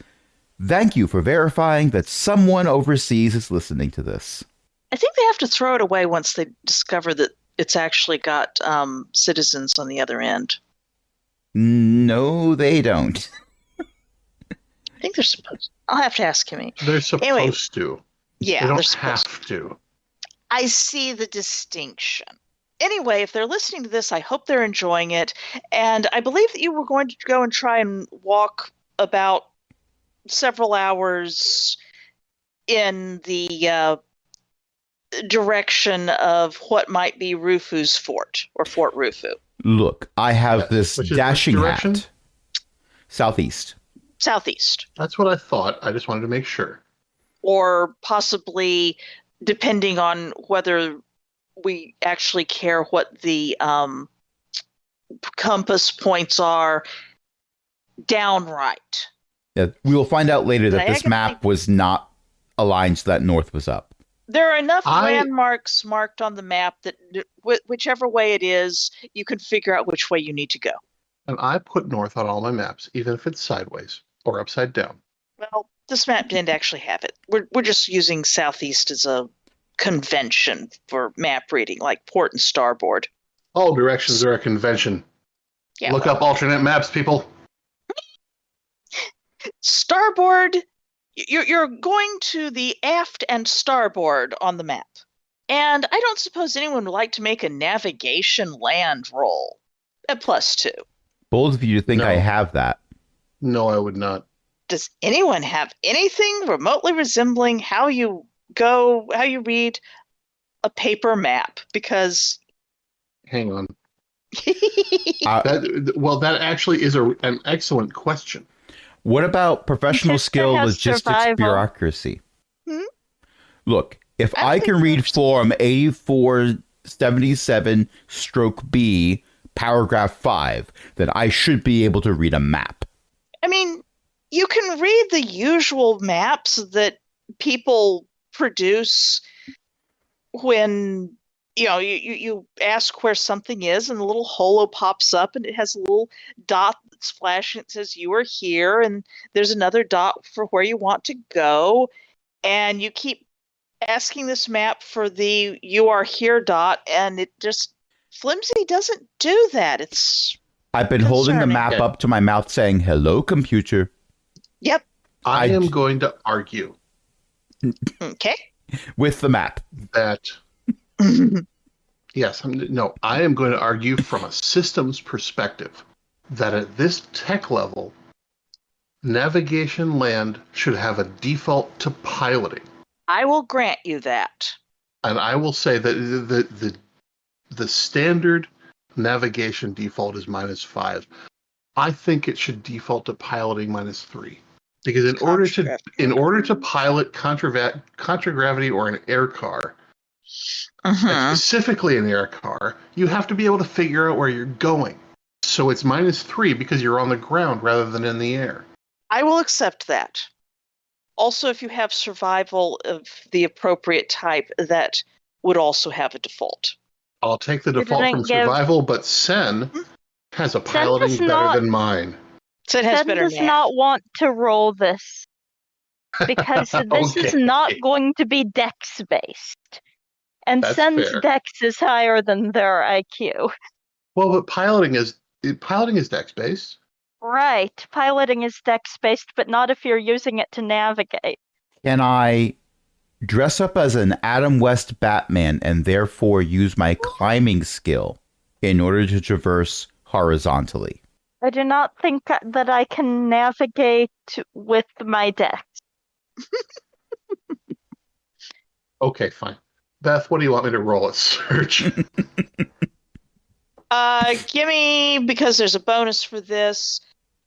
A: Thank you for verifying that someone overseas is listening to this.
B: I think they have to throw it away once they discover that it's actually got citizens on the other end.
A: No, they don't.
B: I think they're supposed. I'll have to ask him.
C: They're supposed
B: Anyway,
C: to.
B: yeah,
C: They
B: they're
C: don't
B: supposed.
C: have to.
B: I see the distinction. Anyway, if they're listening to this, I hope they're enjoying it. And I believe that you were going to go and try and walk about several hours in the direction of what might be Rufoo's fort, or Fort Rufoo.
A: Look, I have
C: Yes,
A: this
C: which is which
A: dashing
C: direction?
A: hat. Southeast.
B: Southeast.
C: That's what I thought. I just wanted to make sure.
B: Or possibly, depending on whether we actually care what the compass points are, downright.
A: Yeah, we will find out later that this
B: Diagonally.
A: map was not aligned so that north was up.
B: There are enough
C: I-
B: landmarks marked on the map that whichever way it is, you can figure out which way you need to go.
C: And I put north on all my maps, even if it's sideways or upside down.
B: Well, this map didn't actually have it. We're just using southeast as a convention for map reading, like port and starboard.
C: All directions are a convention.
B: Yeah,
C: Look
B: well,
C: up alternate maps, people.
B: starboard. You're going to the aft and starboard on the map. And I don't suppose anyone would like to make a navigation land roll at +2.
A: Bold of you to think
C: No.
A: I have that.
C: No, I would not.
B: Does anyone have anything remotely resembling how you read a paper map? Because
C: Hang on.
A: Uh,
C: That actually is an excellent question.
A: What about professional
D: Just
A: skill,
D: has
A: logistics,
D: survival.
A: bureaucracy?
B: Hmm?
A: Look, if
B: I
A: I
B: think
A: can read
B: there's-
A: form 8477/B, paragraph 5, then I should be able to read a map.
B: I mean, you can read the usual maps that people produce when you ask where something is, and a little holo pops up, and it has a little dot that's flashing. It says you are here, and there's another dot for where you want to go, and you keep asking this map for the you are here dot, and it just flimsy doesn't do that. It's
A: I've been holding the
B: Concerning.
A: map
C: Okay.
A: up to my mouth saying, hello, computer,
B: yep.
C: I
A: I-
C: am going to argue
B: Okay.
A: with the map.
C: that yes, I am going to argue from a systems perspective that at this tech level, navigation land should have a default to piloting.
B: I will grant you that.
C: And I will say that the standard navigation default is -5. I think it should default to piloting -3. Because in order to pilot contragravity or an air car,
B: Mhm.
C: specifically an air car, you have to be able to figure out where you're going. So it's -3 because you're on the ground rather than in the air.
B: I will accept that. Also, if you have survival of the appropriate type, that would also have a default.
C: I'll take the
D: You
C: default
D: didn't
C: from
D: give-
C: survival, but Sen has a piloting
D: does
C: better
D: not-
C: than mine.
B: So it has
D: Sen
B: better
D: does
B: nav.
D: not want to roll this because this is
C: Okay.
D: not going to be dex based. And
C: That's
D: Sen's
C: fair.
D: dex is higher than their IQ.
C: Well, but piloting is dex based.
D: Right. Piloting is dex based, but not if you're using it to navigate.
A: Can I dress up as an Adam West Batman and therefore use my climbing skill in order to traverse horizontally?
D: I do not think that I can navigate with my dex.
C: Okay, fine. Beth, what do you want me to roll at search?
B: Gimme, because there's a bonus for this.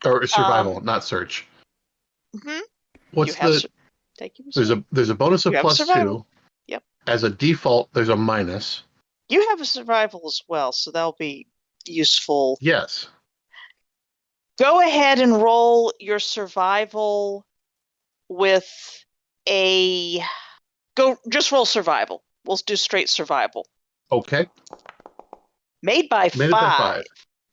C: Or survival, not search.
B: Mhm.
C: What's
B: You have
C: the?
B: sur- take your
C: There's a bonus of
B: You have
C: +2.
B: survival. Yep.
C: As a default, there's a minus.
B: You have a survival as well, so that'll be useful.
C: Yes.
B: Go ahead and roll your survival with just roll survival. We'll do straight survival.
C: Okay.
B: Made by
C: Made it by 5.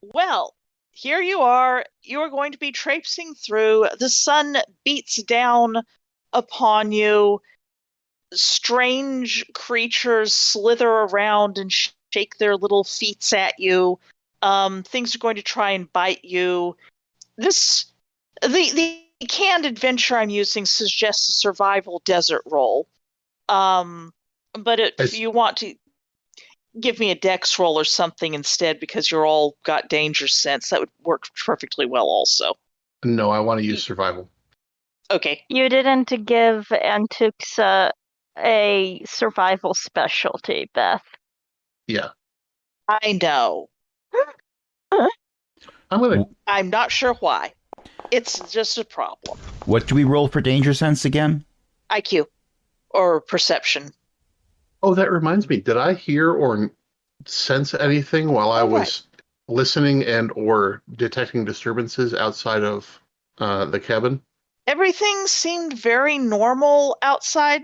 B: Well, here you are. You are going to be traipsing through. The sun beats down upon you. Strange creatures slither around and shake their little feet at you. Things are going to try and bite you. The canned adventure I'm using suggests a survival desert roll. But if you want to give me a dex roll or something instead, because you're all got danger sense, that would work perfectly well also.
C: No, I want to use survival.
B: Okay.
D: You didn't give Antuxa a survival specialty, Beth.
C: Yeah.
B: I know. I'm not sure why. It's just a problem.
A: What do we roll for danger sense again?
B: IQ or perception.
C: Oh, that reminds me. Did I hear or sense anything while I was listening and or detecting disturbances outside of the cabin?
B: Everything seemed very normal outside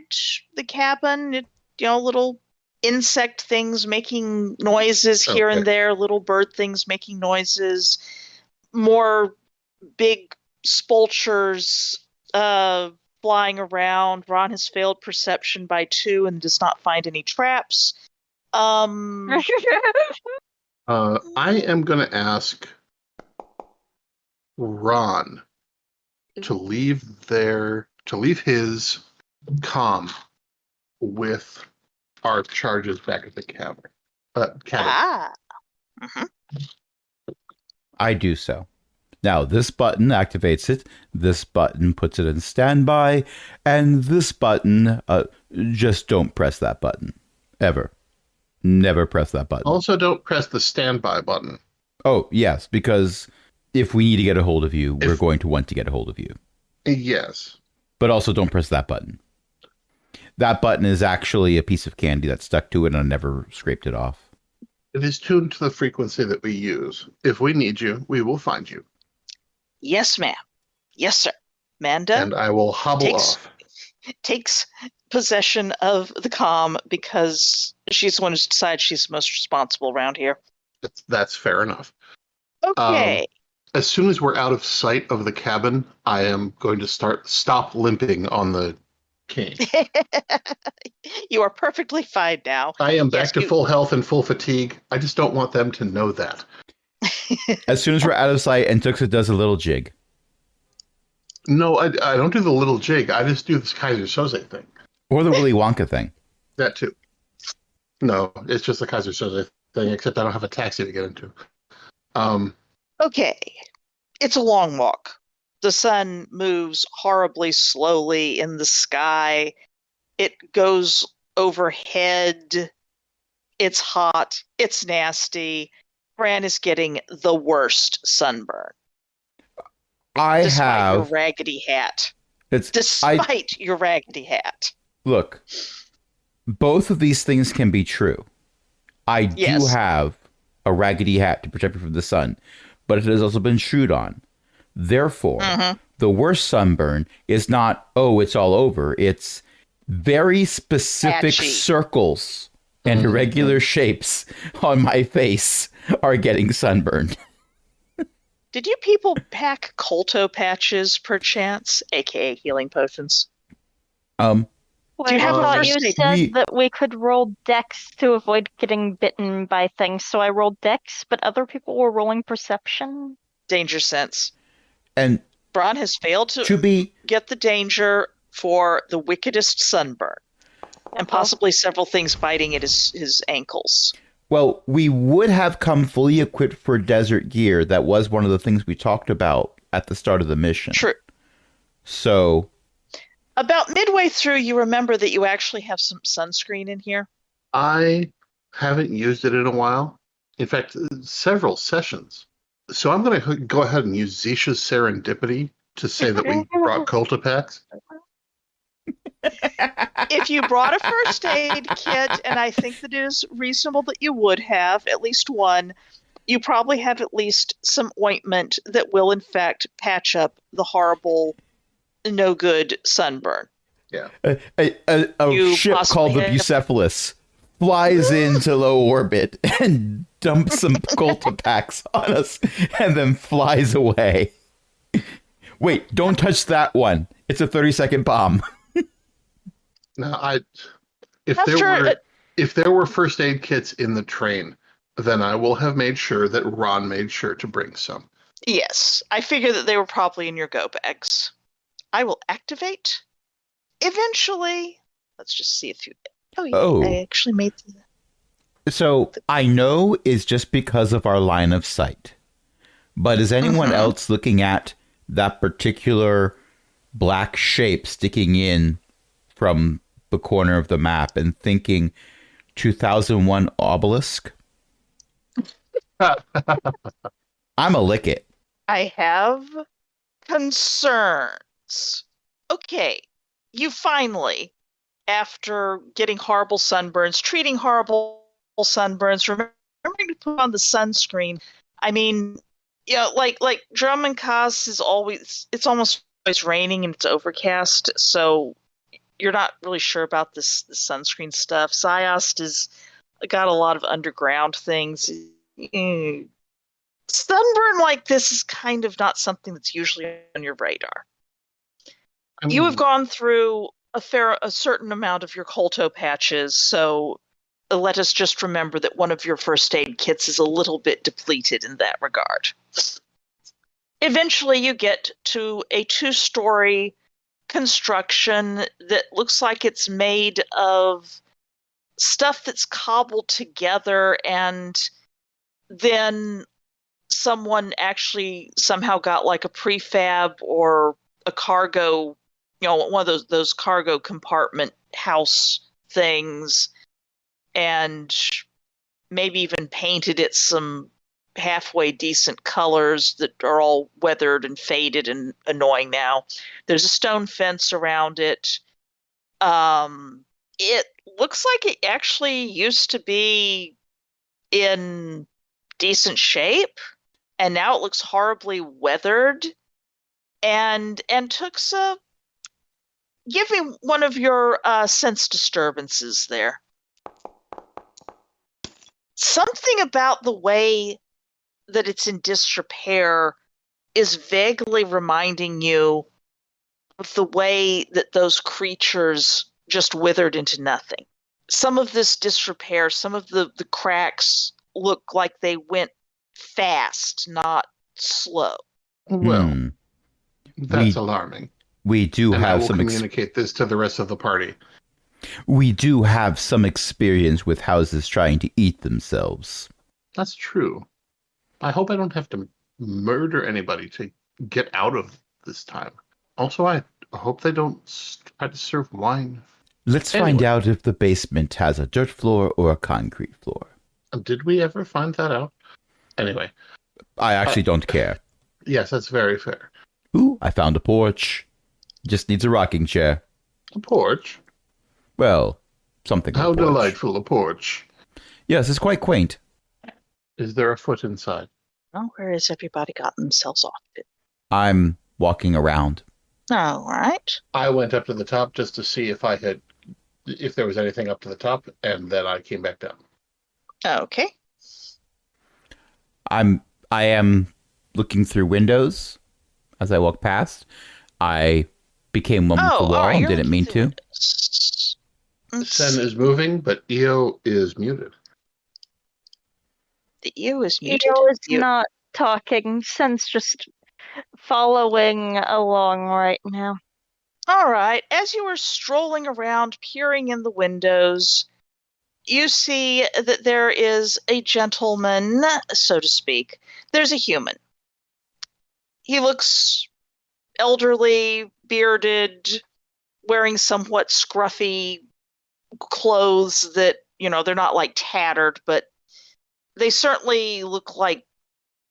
B: the cabin. Little insect things making noises here and there, little bird things making noises, more big spulchers flying around. Ron has failed perception by 2 and does not find any traps.
C: I am going to ask Ron to leave his comm with our charges back at the cabin.
A: I do so. Now, this button activates it, this button puts it in standby, and this button, just don't press that button. Ever. Never press that button.
C: Also, don't press the standby button.
A: Oh, yes, because if we need to get a hold of you, we're going to want to get a hold of you.
C: Yes.
A: But also don't press that button. That button is actually a piece of candy that's stuck to it, and I never scraped it off.
C: It is tuned to the frequency that we use. If we need you, we will find you.
B: Yes, ma'am. Yes, sir. Manda.
C: And I will hobble off.
B: Takes possession of the comm because she's the one who's decided she's most responsible around here.
C: That's fair enough.
B: Okay.
C: As soon as we're out of sight of the cabin, I am going to stop limping on the cane.
B: You are perfectly fine now.
C: I am back to full health and full fatigue. I just don't want them to know that.
A: As soon as we're out of sight, Antuxa does a little jig.
C: No, I don't do the little jig. I just do this Kaiser Soze thing.
A: Or the Willy Wonka thing.
C: That too. No, it's just the Kaiser Soze thing, except I don't have a taxi to get into.
B: Okay. It's a long walk. The sun moves horribly slowly in the sky. It goes overhead. It's hot. It's nasty. Fran is getting the worst sunburn. Despite your raggedy hat. Despite your raggedy hat.
A: Look, both of these things can be true. I do have a raggedy hat to protect me from the sun, but it has also been chewed on. Therefore, the worst sunburn is not, oh, it's all over. It's very specific circles and irregular shapes on my face are getting sunburned.
B: Did you people pack Colto patches, perchance, aka healing potions?
D: Do you have a first aid? You said that we could roll dex to avoid getting bitten by things, so I rolled dex, but other people were rolling perception.
B: Danger sense.
A: And
B: Bron has failed to get the danger for the wickedest sunburn, and possibly several things biting at his ankles.
A: Well, we would have come fully equipped for desert gear. That was one of the things we talked about at the start of the mission.
B: True.
A: So,
B: about midway through, you remember that you actually have some sunscreen in here?
C: I haven't used it in a while. In fact, several sessions. So I'm going to go ahead and use Zisha's serendipity to say that we brought Cultipacks.
B: If you brought a first aid kit, and I think that it is reasonable that you would have at least one, you probably have at least some ointment that will, in fact, patch up the horrible, no good sunburn.
C: Yeah.
A: A ship called the Bucephalus flies into low orbit and dumps some Cultipacks on us and then flies away. Wait, don't touch that one. It's a 30-second bomb.
C: No, if there were first aid kits in the train, Then I will have made sure that Ron made sure to bring some.
B: Yes, I figure that they were probably in your go bags. I will activate. Eventually, let's just see if you. Oh, yeah,
A: Oh.
B: I actually made
A: So I know it's just because of our line of sight. But is anyone else looking at that particular black shape sticking in from the corner of the map and thinking 2001 obelisk? I'm a lick it.
B: I have concerns. Okay, you finally, after getting horrible sunburns, treating horrible sunburns, remembering to put on the sunscreen. I mean, like Drummond Cos is it's almost always raining and it's overcast, so you're not really sure about this sunscreen stuff. Ziost has got a lot of underground things. Sunburn like this is kind of not something that's usually on your radar. You have gone through a certain amount of your Colto patches, so let us just remember that one of your first aid kits is a little bit depleted in that regard. Eventually, you get to a 2-story construction that looks like it's made of stuff that's cobbled together, and then someone actually somehow got like a prefab or a cargo, one of those cargo compartment house things, and maybe even painted it some halfway decent colors that are all weathered and faded and annoying now. There's a stone fence around it. It looks like it actually used to be in decent shape, and now it looks horribly weathered. And Tuxa, give me one of your sense disturbances there. Something about the way that it's in disrepair is vaguely reminding you of the way that those creatures just withered into nothing. Some of this disrepair, some of the cracks look like they went fast, not slow.
C: Well, that's alarming.
A: We do
C: and
A: have
C: I will
A: some
C: communicate this to the rest of the party.
A: We do have some experience with houses trying to eat themselves.
C: That's true. I hope I don't have to murder anybody to get out of this time. Also, I hope they don't try to serve wine.
A: Let's find out if the basement has a dirt floor or a concrete floor.
C: Did we ever find that out? Anyway.
A: I actually don't care.
C: Yes, that's very fair.
A: Ooh, I found a porch. Just needs a rocking chair.
C: A porch?
A: Well, something like
C: How
A: a porch.
C: delightful a porch.
A: Yes, it's quite quaint.
C: Is there a foot inside?
B: Oh, where has everybody gotten themselves off it?
A: I'm walking around.
B: All right.
C: I went up to the top just to see if there was anything up to the top, and then I came back down.
B: Okay.
A: I am looking through windows as I walk past. I became one with the wall and didn't mean to.
C: Sen is moving, but EO is muted.
B: The EO is muted?
D: EO is not talking. Sen's just following along right now.
B: All right. As you are strolling around, peering in the windows, you see that there is a gentleman, so to speak. There's a human. He looks elderly, bearded, wearing somewhat scruffy clothes that, they're not like tattered, but they certainly look like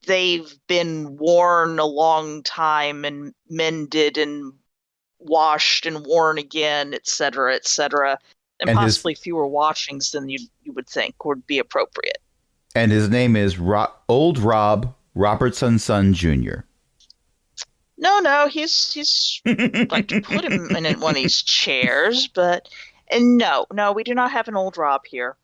B: they've been worn a long time and mended and washed and worn again, etc., etc., and possibly fewer washings than you would think would be appropriate.
A: And his name is Old Rob Robertson's son Jr.
B: No, he's like to put him in one of these chairs, but no, we do not have an old Rob here.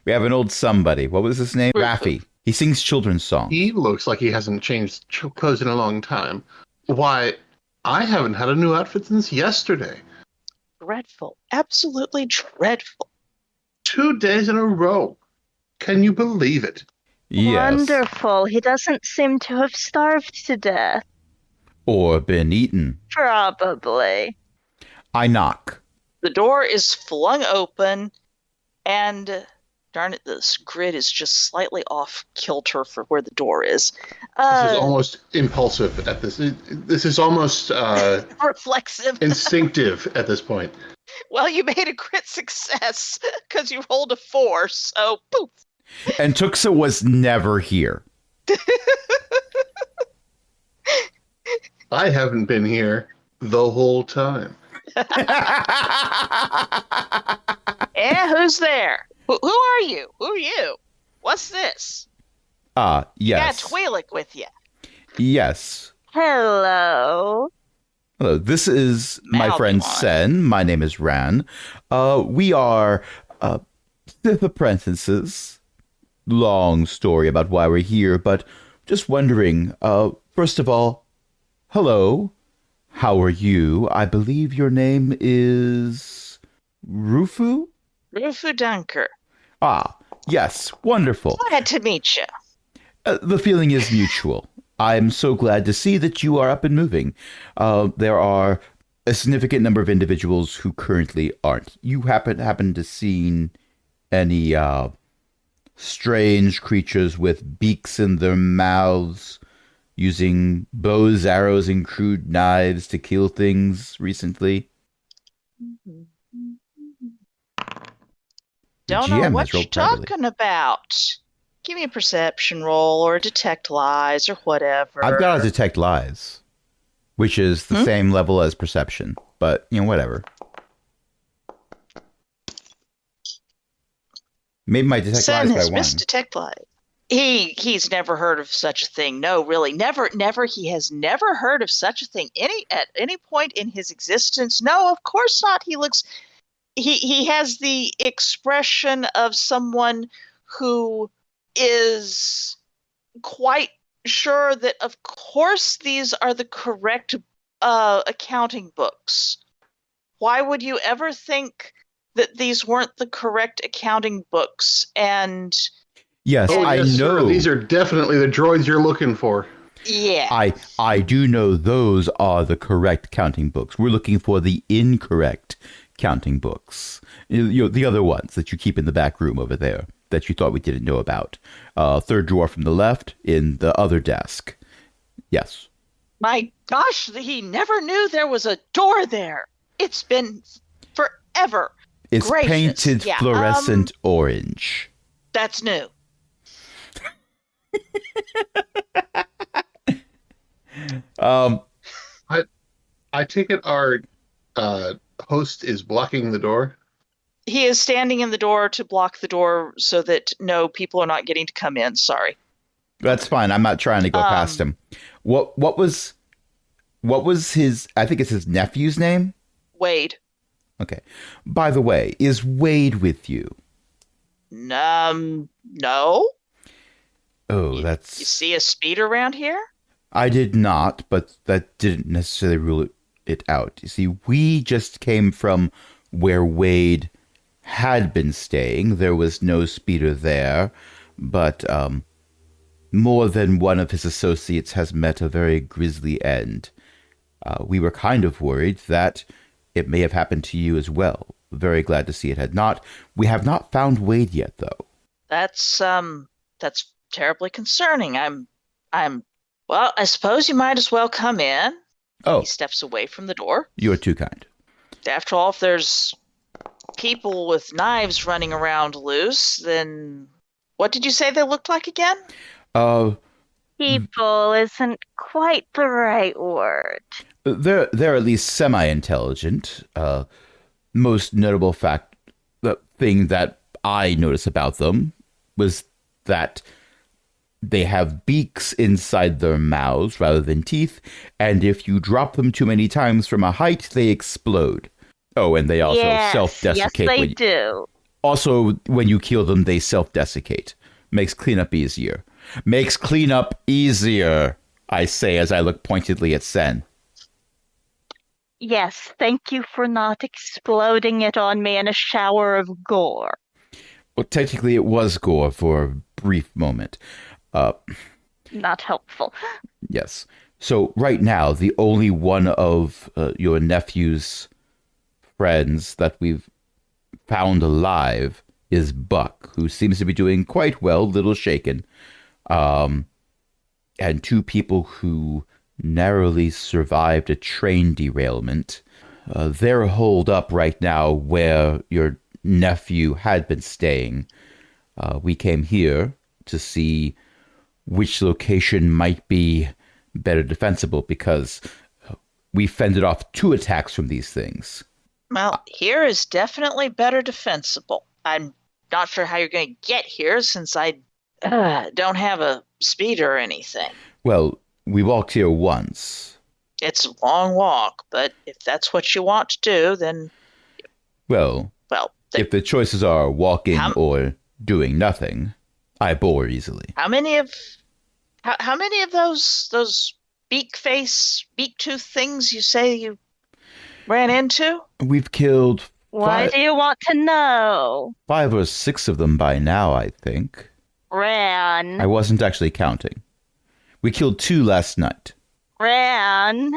A: We have an old somebody. What was his name? Raffy. He sings children's songs.
C: He looks like he hasn't changed clothes in a long time. Why, I haven't had a new outfit since yesterday.
B: Dreadful. Absolutely dreadful.
C: 2 days in a row. Can you believe it?
A: Yes.
D: Wonderful. He doesn't seem to have starved to death.
A: Or been eaten.
D: Probably.
A: I knock.
B: The door is flung open, and darn it, this grid is just slightly off kilter for where the door is.
C: This is almost impulsive at this. This is almost
B: Reflexive.
C: instinctive at this point.
B: Well, you made a crit success because you rolled a 4, so poof.
A: And Tuxa was never here.
C: I haven't been here the whole time.
B: Who's there? Who are you? Who are you? What's this?
A: Yes.
B: Yeah, Twi'lek with you.
A: Yes.
D: Hello.
A: Hello, this is my friend
B: Malcolm.
A: Sen. My name is Ran. We are Sith apprentices. Long story about why we're here, but just wondering, first of all, hello. How are you? I believe your name is Rufoo?
B: Rufoo Dunker.
A: Ah, yes, wonderful.
B: Glad to meet you.
A: The feeling is mutual. I'm so glad to see that you are up and moving. There are a significant number of individuals who currently aren't. You happen to seen any strange creatures with beaks in their mouths, using bows, arrows, and crude knives to kill things recently?
B: Don't
A: GM
B: know
A: has
B: what you're
A: rolled properly.
B: talking about. Give me a perception roll or detect lies or whatever.
A: I've got to detect lies, which is the same level as perception, but, whatever. Maybe my detect
B: Sen
A: lies
B: has
A: by one.
B: missed detect lies. He's never heard of such a thing. No, really, never. He has never heard of such a thing at any point in his existence. No, of course not. He has the expression of someone who is quite sure that, of course, these are the correct accounting books. Why would you ever think that these weren't the correct accounting books? And
A: Yes,
C: Oh,
A: I
C: yes,
A: know.
C: sir. These are definitely the droids you're looking for.
B: yeah,
A: I do know those are the correct counting books. We're looking for the incorrect counting books. The other ones that you keep in the back room over there that you thought we didn't know about. Third drawer from the left in the other desk. Yes.
B: my gosh, he never knew there was a door there. It's been forever.
A: It's
B: Gracious.
A: painted
B: Yeah,
A: fluorescent orange.
B: That's new.
C: I take it our host is blocking the door.
B: He is standing in the door to block the door so that no people are not getting to come in. Sorry.
A: That's fine. I'm not trying to go past him. What was his, I think it's his nephew's name?
B: Wade.
A: Okay. By the way, is Wade with you?
B: No.
A: Oh,
B: You
A: that's...
B: see a speed around here?
A: I did not, but that didn't necessarily rule it out. You see, we just came from where Wade had been staying. There was no speeder there, but more than one of his associates has met a very grisly end. We were kind of worried that it may have happened to you as well. Very glad to see it had not. We have not found Wade yet, though.
B: That's terribly concerning. Well, I suppose you might as well come in.
A: Oh,
B: He steps away from the door.
A: you are too kind.
B: After all, if there's people with knives running around loose, then what did you say they looked like again?
D: People isn't quite the right word.
A: They're at least semi-intelligent. Most notable the thing that I notice about them was that they have beaks inside their mouths rather than teeth, and if you drop them too many times from a height, they explode. Oh, and they also self-desiccate.
D: Yes, they do.
A: Also, when you kill them, they self-desiccate. Makes cleanup easier. Makes cleanup easier, I say as I look pointedly at Sen.
D: Yes, thank you for not exploding it on me in a shower of gore.
A: Well, technically it was gore for a brief moment.
D: Not helpful.
A: Yes. So right now, the only one of your nephew's friends that we've found alive is Buck, who seems to be doing quite well, little shaken. And two people who narrowly survived a train derailment. They're holed up right now where your nephew had been staying. We came here to see which location might be better defensible because we fended off 2 attacks from these things.
B: Well, here is definitely better defensible. I'm not sure how you're going to get here since I don't have a speeder or anything.
A: Well, we walked here once.
B: It's a long walk, but if that's what you want to do, then...
A: Well, if the choices are walking or doing nothing, I bore easily.
B: How many of those beak tooth things you say you ran into?
A: We've killed
D: Why do you want to know?
A: 5 or 6 of them by now, I think.
D: Ran.
A: I wasn't actually counting. We killed 2 last night.
D: Ran.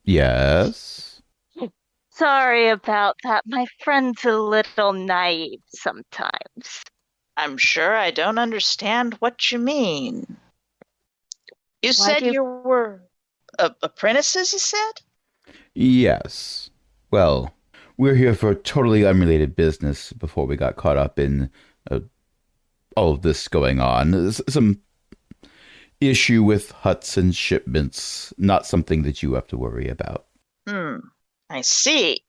A: Yes?
D: Sorry about that. My friend's a little naive sometimes.
B: I'm sure I don't understand what you mean. You said you were apprentices, you said?
A: Yes. Well, we're here for totally unrelated business before we got caught up in all of this going on. Some issue with huts and shipments, not something that you have to worry about.
B: I see.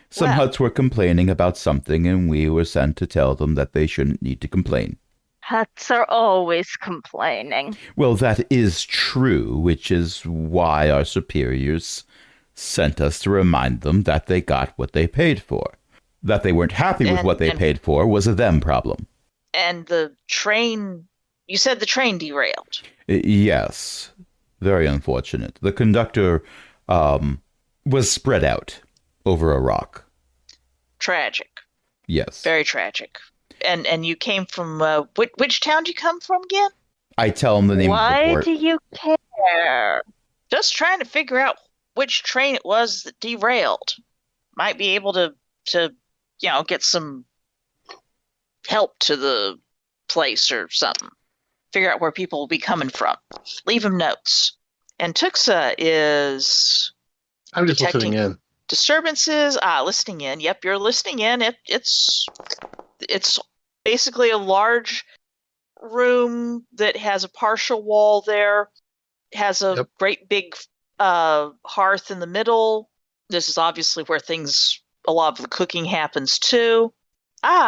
A: Some huts were complaining about something, and we were sent to tell them that they shouldn't need to complain.
D: Huts are always complaining.
A: Well, that is true, which is why our superiors sent us to remind them that they got what they paid for. That they weren't happy with what they paid for was a them problem.
B: And the train, you said the train derailed.
A: Yes. Very unfortunate. The conductor was spread out over a rock.
B: Tragic.
A: Yes.
B: Very tragic. And you came from, which town did you come from again?
A: I tell them the name of the port.
D: Why do you care?
B: Just trying to figure out which train it was that derailed. Might be able to get some help to the place or something. Figure out where people will be coming from. Leave them notes. And Tuxa is...
C: I'm just listening in.
B: Disturbances. Listening in. Yep, you're listening in. It's basically a large room that has a partial wall there. It has a great big hearth in the middle. This is obviously where a lot of the cooking happens too.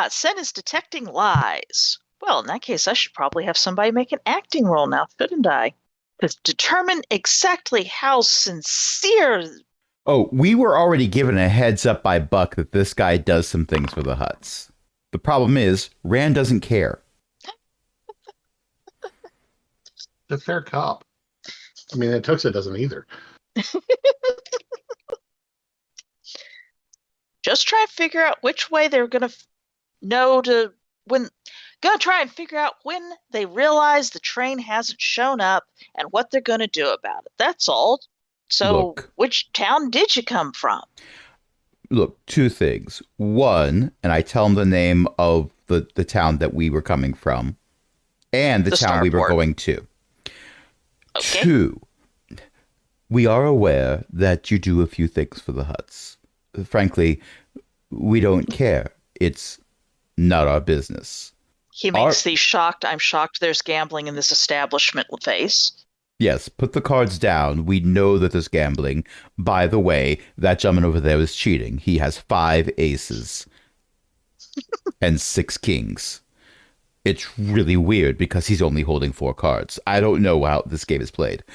B: Sen is detecting lies. Well, in that case, I should probably have somebody make an acting roll now, shouldn't I? To determine exactly how sincere...
A: Oh, we were already given a heads up by Buck that this guy does some things for the huts. The problem is, Rand doesn't care.
C: The fair cop. I mean, Tuxa doesn't either.
B: Just try and figure out which way they're going to know to... Gonna try and figure out when they realize the train hasn't shown up and what they're going to do about it. That's all. So, which town did you come from?
A: Look, 2 things. One, and I tell them the name of the town that we were coming from and the town we were going to. Okay. 2, we are aware that you do a few things for the huts. Frankly, we don't care. It's not our business.
B: He makes the shocked, I'm shocked there's gambling in this establishment face.
A: Yes, put the cards down. We know that there's gambling. By the way, that gentleman over there is cheating. He has 5 aces and 6 kings. It's really weird because he's only holding 4 cards. I don't know how this game is played.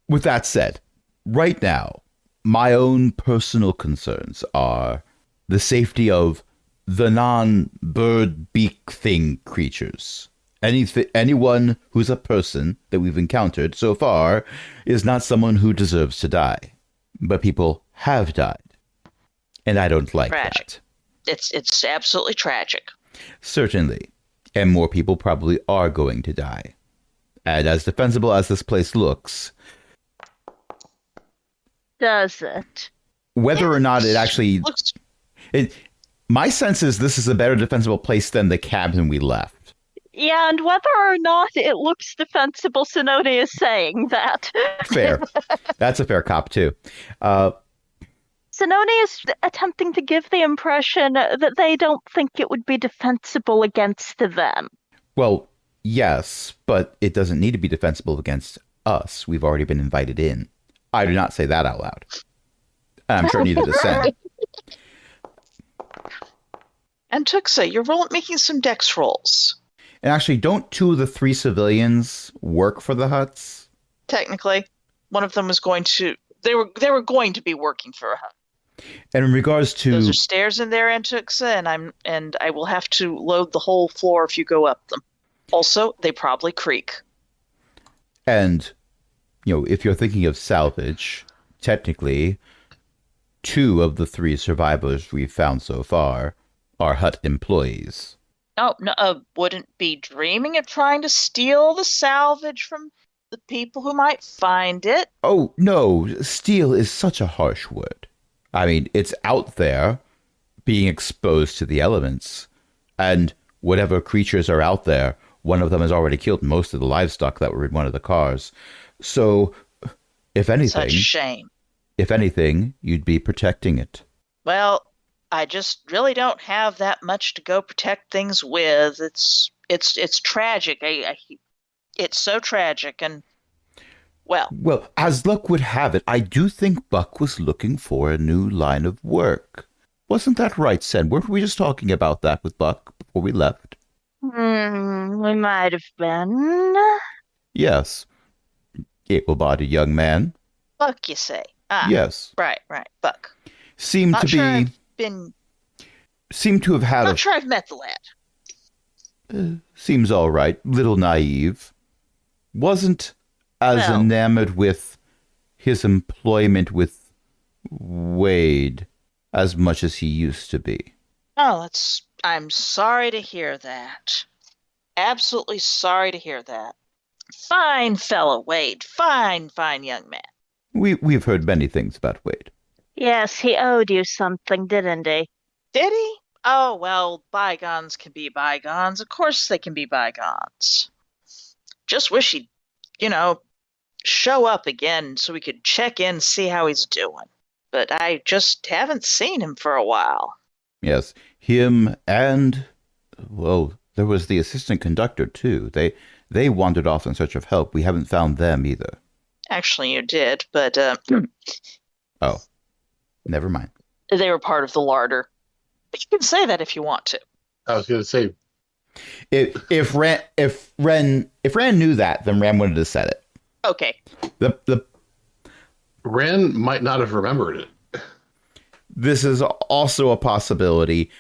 A: With that said, right now, my own personal concerns are the safety of the non-bird beak thing creatures. Anyone who's a person that we've encountered so far is not someone who deserves to die. But people have died. And I don't like that.
B: It's absolutely tragic.
A: Certainly. And more people probably are going to die. And as defensible as this place looks,
D: Does it?
A: whether or not it actually...
B: looks.
A: My sense is this is a better defensible place than the cabin we left.
D: Yeah, and whether or not it looks defensible, Sinoni is saying that.
A: Fair. That's a fair cop, too.
D: Sinoni is attempting to give the impression that they don't think it would be defensible against them.
A: Well, yes, but it doesn't need to be defensible against us. We've already been invited in. I do not say that out loud. I'm sure neither does Sen.
B: And Tuxa, you're making some dex rolls.
A: And actually, don't 2 of the 3 civilians work for the huts?
B: Technically, one of them was going to. They were going to be working for a hut.
A: And in regards to...
B: Those are stairs in there, Antuxa, and I will have to load the whole floor if you go up them. Also, they probably creak.
A: And, if you're thinking of salvage, technically, 2 of the 3 survivors we've found so far are hut employees.
B: Oh, no, wouldn't be dreaming of trying to steal the salvage from the people who might find it.
A: Oh, no, steal is such a harsh word. I mean, it's out there, being exposed to the elements, and whatever creatures are out there, one of them has already killed most of the livestock that were in one of the cars. So, if anything...
B: Such a shame.
A: If anything, you'd be protecting it.
B: Well, I just really don't have that much to go protect things with. It's tragic. It's so tragic, and well,
A: as luck would have it, I do think Buck was looking for a new line of work. Wasn't that right, Sen? Weren't we just talking about that with Buck before we left?
D: We might have been.
A: Yes. Able-bodied young man.
B: Buck, you say? Ah,
A: yes.
B: Right, Buck.
A: Seemed
B: Not
A: to
B: sure
A: be...
B: I've been.
A: Seemed to have had
B: Not sure I've met the lad.
A: Seems all right. Little naive. Wasn't as
B: Well.
A: enamored with his employment with Wade as much as he used to be.
B: Oh, I'm sorry to hear that. Absolutely sorry to hear that. Fine fellow, Wade. Fine young man.
A: We've heard many things about Wade.
D: Yes, he owed you something, didn't he?
B: Did he? Oh, well, bygones can be bygones. Of course they can be bygones. Just wish he'd, show up again so we could check in and see how he's doing. But I just haven't seen him for a while.
A: Yes, him and, well, there was the assistant conductor, too. They wandered off in search of help. We haven't found them either.
B: Actually, you did, but
A: Oh, never mind.
B: they were part of the larder. But you can say that if you want to.
C: I was going to say,
A: If Ran knew that, then Ran would have said it.
B: Okay.
A: The
C: Ren might not have remembered it.
A: This is also a possibility.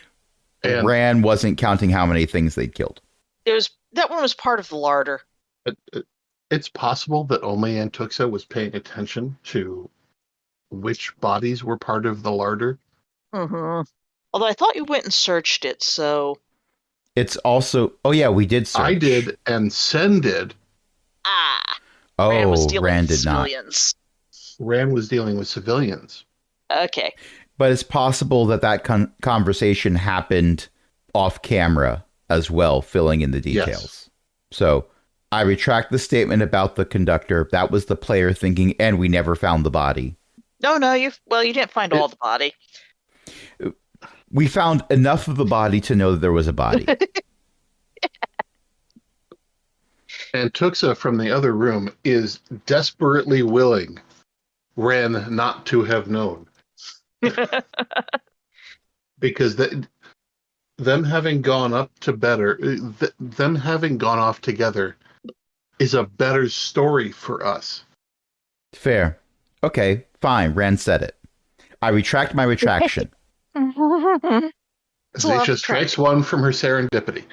C: And
A: Ran wasn't counting how many things they'd killed.
B: That one was part of the larder.
C: it's possible that only Antuxa was paying attention to which bodies were part of the larder.
B: Mm-hmm. Although I thought you went and searched it, so
A: It's also... Oh, yeah, we did search.
C: I did, and Sen did.
B: Rand was
A: Oh,
B: dealing
A: Ran
B: with
A: did not.
B: civilians.
C: Ran was dealing with civilians.
B: Okay.
A: But it's possible that conversation happened off camera as well, filling in the details.
C: Yes.
A: So I retract the statement about the conductor. That was the player thinking, and we never found the body.
B: No, you didn't find all the body.
A: We found enough of the body to know that there was a body.
C: And Tuxa from the other room is desperately willing Ren not to have known. Because them having gone up to better, them having gone off together is a better story for us.
A: Fair. Okay, fine. Ran said it. I retract my retraction.
B: It's a lot
C: Zaisha
B: of
C: strikes one from her serendipity.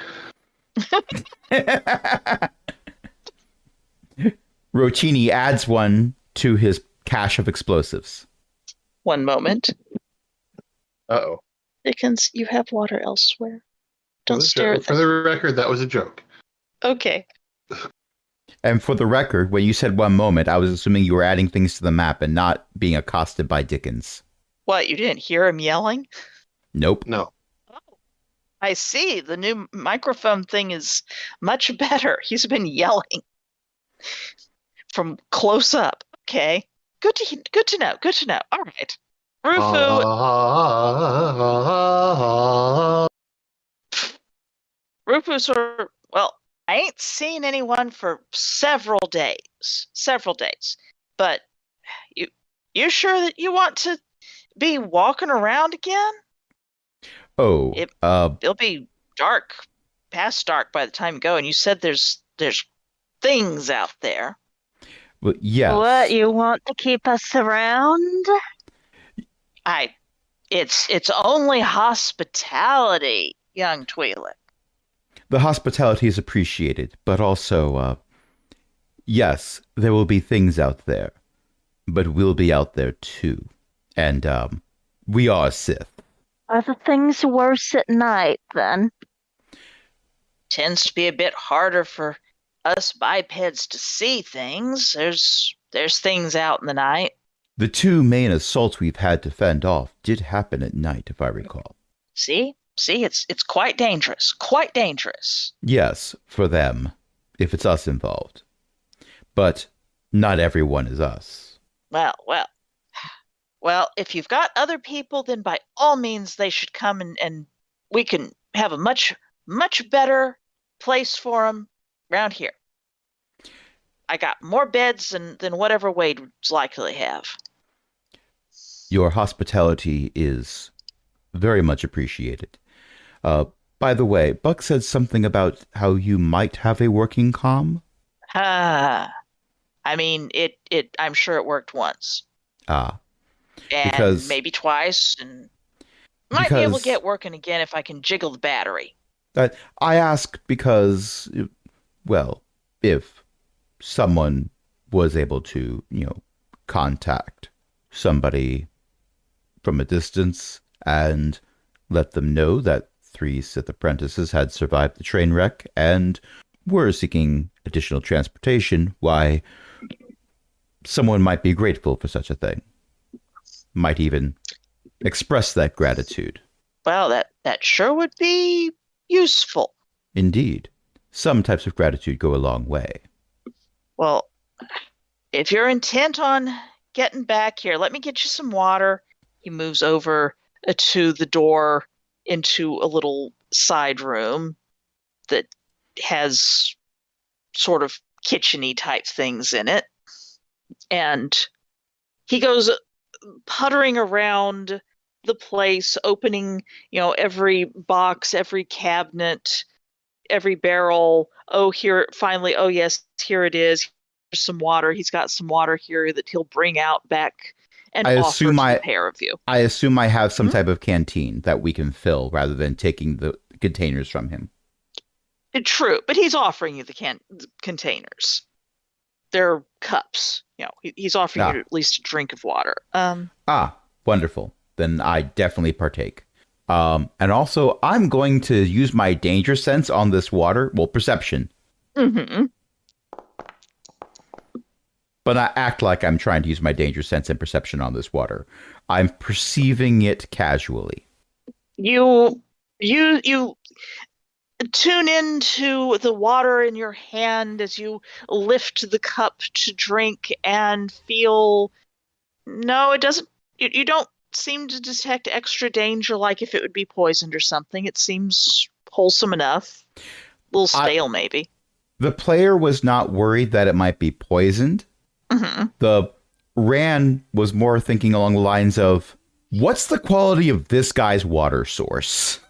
A: Rotini adds one to his cache of explosives.
B: One moment.
C: Uh-oh.
B: Dickens, you have water elsewhere.
D: Don't stare at
C: For the record, that was a joke.
B: Okay.
A: And for the record, when you said one moment, I was assuming you were adding things to the map and not being accosted by Dickens.
B: What, you didn't hear him yelling?
A: Nope.
C: No.
B: Oh, I see. The new microphone thing is much better. He's been yelling from close up. Okay. Good to know. Good to know. All right. Rufoo, Rufoo sort of, well, I ain't seen anyone for several days. Several days. But you sure that you want to be walking around again?
A: Oh,
B: It'll be dark, past dark by the time you go, and you said there's things out there.
A: well, yes.
D: What, you want to keep us around?
B: It's only hospitality, young Twi'lek.
A: The hospitality is appreciated, but also, yes, there will be things out there, but we'll be out there too. And, we are Sith.
D: Are the things worse at night, then?
B: Tends to be a bit harder for us bipeds to see things. There's things out in the night.
A: The two main assaults we've had to fend off did happen at night, if I recall.
B: See, it's quite dangerous. Quite dangerous.
A: Yes, for them, if it's us involved. But not everyone is us.
B: Well, if you've got other people, then by all means they should come and we can have a much better place for them around here. I got more beds than whatever Wade's likely to have.
A: Your hospitality is very much appreciated. By the way, Buck said something about how you might have a working comm.
B: I mean, I'm sure it worked once.
A: Ah.
B: And
A: Because-
B: maybe twice, and might be able to get working again if I can jiggle the battery.
A: I ask because, well, if someone was able to, contact somebody from a distance and let them know that 3 Sith apprentices had survived the train wreck and were seeking additional transportation, why, someone might be grateful for such a thing. Might even express that gratitude.
B: Well, that sure would be useful.
A: Indeed. Some types of gratitude go a long way.
B: Well, if you're intent on getting back here, let me get you some water. He moves over to the door into a little side room that has sort of kitchen-y type things in it. And he goes puttering around the place, opening, every box, every cabinet, every barrel. Oh, here, finally, oh yes, here it is. Here's some water. He's got some water here that he'll bring out back and offer to the pair of you.
A: I assume I have some type of canteen that we can fill rather than taking the containers from him.
B: True, but he's offering you the containers. They're cups. He's offering you at least a drink of water.
A: Wonderful. Then I definitely partake. And also, I'm going to use my danger sense on this water. Well, perception.
B: Mm-hmm.
A: But I act like I'm trying to use my danger sense and perception on this water. I'm perceiving it casually.
B: You tune into the water in your hand as you lift the cup to drink and feel, no, it doesn't, you don't seem to detect extra danger like if it would be poisoned or something. It seems wholesome enough. A little stale, maybe.
A: The player was not worried that it might be poisoned.
B: Mm-hmm.
A: The Ran was more thinking along the lines of, what's the quality of this guy's water source?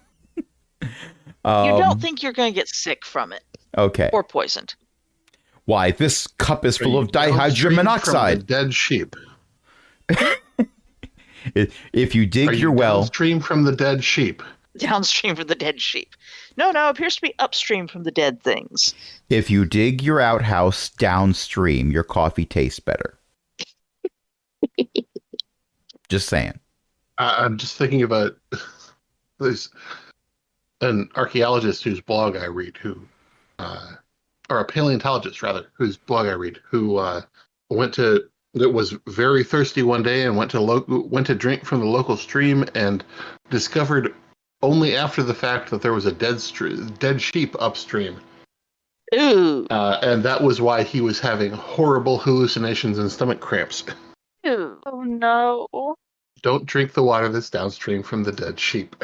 B: You don't think you're going to get sick from it.
A: Okay.
B: Or poisoned.
A: Why, this cup is full of dihydrogen
C: From
A: monoxide.
C: the dead sheep.
A: If you dig your well...
C: Downstream from the dead sheep.
B: Downstream from the dead sheep. No, it appears to be upstream from the dead things.
A: If you dig your outhouse downstream, your coffee tastes better. Just saying.
C: I'm just thinking about this. an archaeologist whose blog I read, or a paleontologist rather, whose blog I read, who that was very thirsty one day and went to drink from the local stream and discovered only after the fact that there was a dead sheep upstream.
B: Ooh.
C: And that was why he was having horrible hallucinations and stomach cramps.
D: Oh no.
C: Don't drink the water that's downstream from the dead sheep.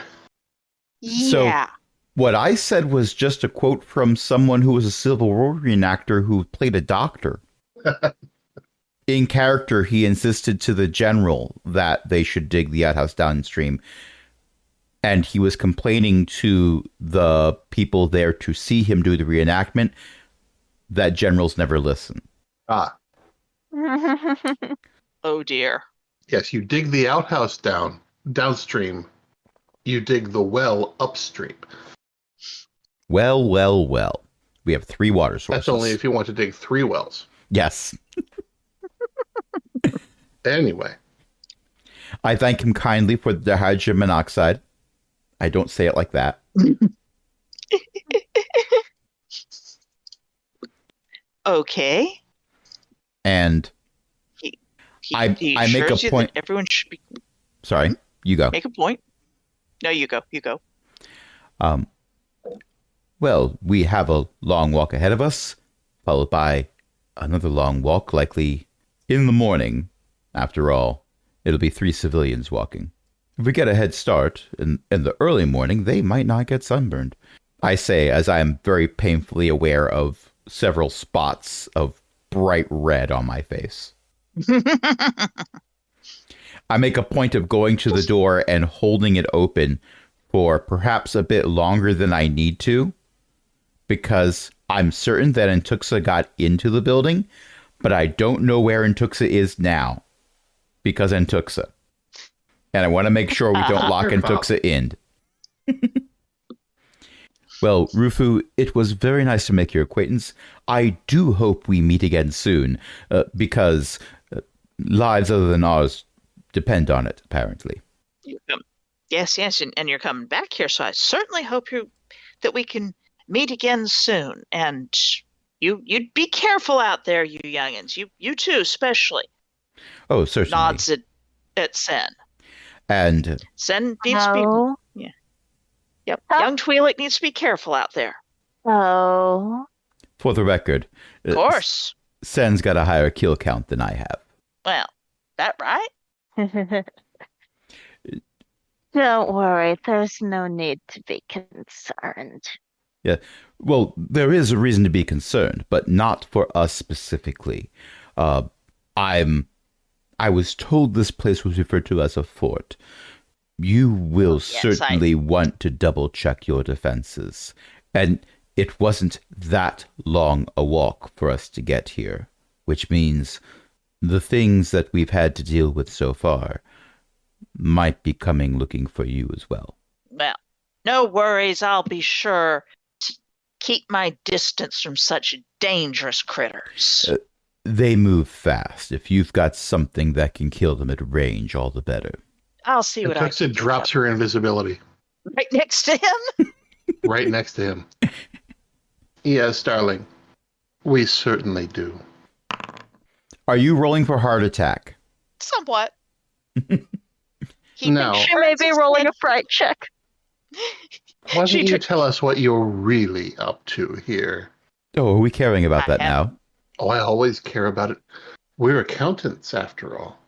A: So-
B: Yeah.
A: What I said was just a quote from someone who was a Civil War reenactor who played a doctor. In character, he insisted to the general that they should dig the outhouse downstream. And he was complaining to the people there to see him do the reenactment that generals never listen.
C: Ah,
B: Oh dear.
C: yes, you dig the outhouse downstream. You dig the well upstream.
A: Well, well, well. We have 3 water sources.
C: That's only if you want to dig 3 wells.
A: Yes.
C: Anyway,
A: I thank him kindly for the hydrogen monoxide. I don't say it like that.
B: Okay.
A: And
B: He
A: I make
B: assures
A: a
B: you
A: point-
B: that everyone should be
A: sorry, you go.
B: make a point. No, you go. You go.
A: Well, we have a long walk ahead of us, followed by another long walk, likely in the morning. After all, it'll be 3 civilians walking. If we get a head start in the early morning, they might not get sunburned. I say, as I am very painfully aware of several spots of bright red on my face. I make a point of going to the door and holding it open for perhaps a bit longer than I need to, because I'm certain that Antuxa got into the building, but I don't know where Antuxa is now, because Antuxa. And I want to make sure we don't lock Antuxa in. Well, Rufoo, it was very nice to make your acquaintance. I do hope we meet again soon, because lives other than ours depend on it, apparently.
B: Yes, and you're coming back here, so I certainly hope that we can meet again soon. And you'd be careful out there, you youngins. You too, especially.
A: Oh, certainly.
B: Nods at Sen.
A: And
B: Sen needs to be.
D: Oh.
B: Yeah. Yep.
D: Huh?
B: Young Twi'lek needs to be careful out there.
D: Oh.
A: for the record,
B: Of course.
A: Sen's got a higher kill count than I have.
B: Well, that right?
D: Don't worry, there's no need to be concerned.
A: Yeah. Well, there is a reason to be concerned, but not for us specifically. I was told this place was referred to as a fort. You will certainly want to double check your defenses. And it wasn't that long a walk for us to get here, which means the things that we've had to deal with so far might be coming looking for you as well.
B: Well, no worries. I'll be sure to keep my distance from such dangerous critters.
A: They move fast. If you've got something that can kill them at range, all the better.
B: I'll see what I
C: Tuxa
B: can do.
C: drops her invisibility
B: Right next to him?
C: right next to him. Yes, darling. We certainly do.
A: Are you rolling for heart attack?
B: Somewhat.
C: No.
D: She may be rolling a fright check.
C: Why don't
B: She
C: you
B: took-
C: tell us what you're really up to here?
A: Oh, are we caring about that
B: I
A: now?
C: Oh, I always care about it. We're accountants, after all.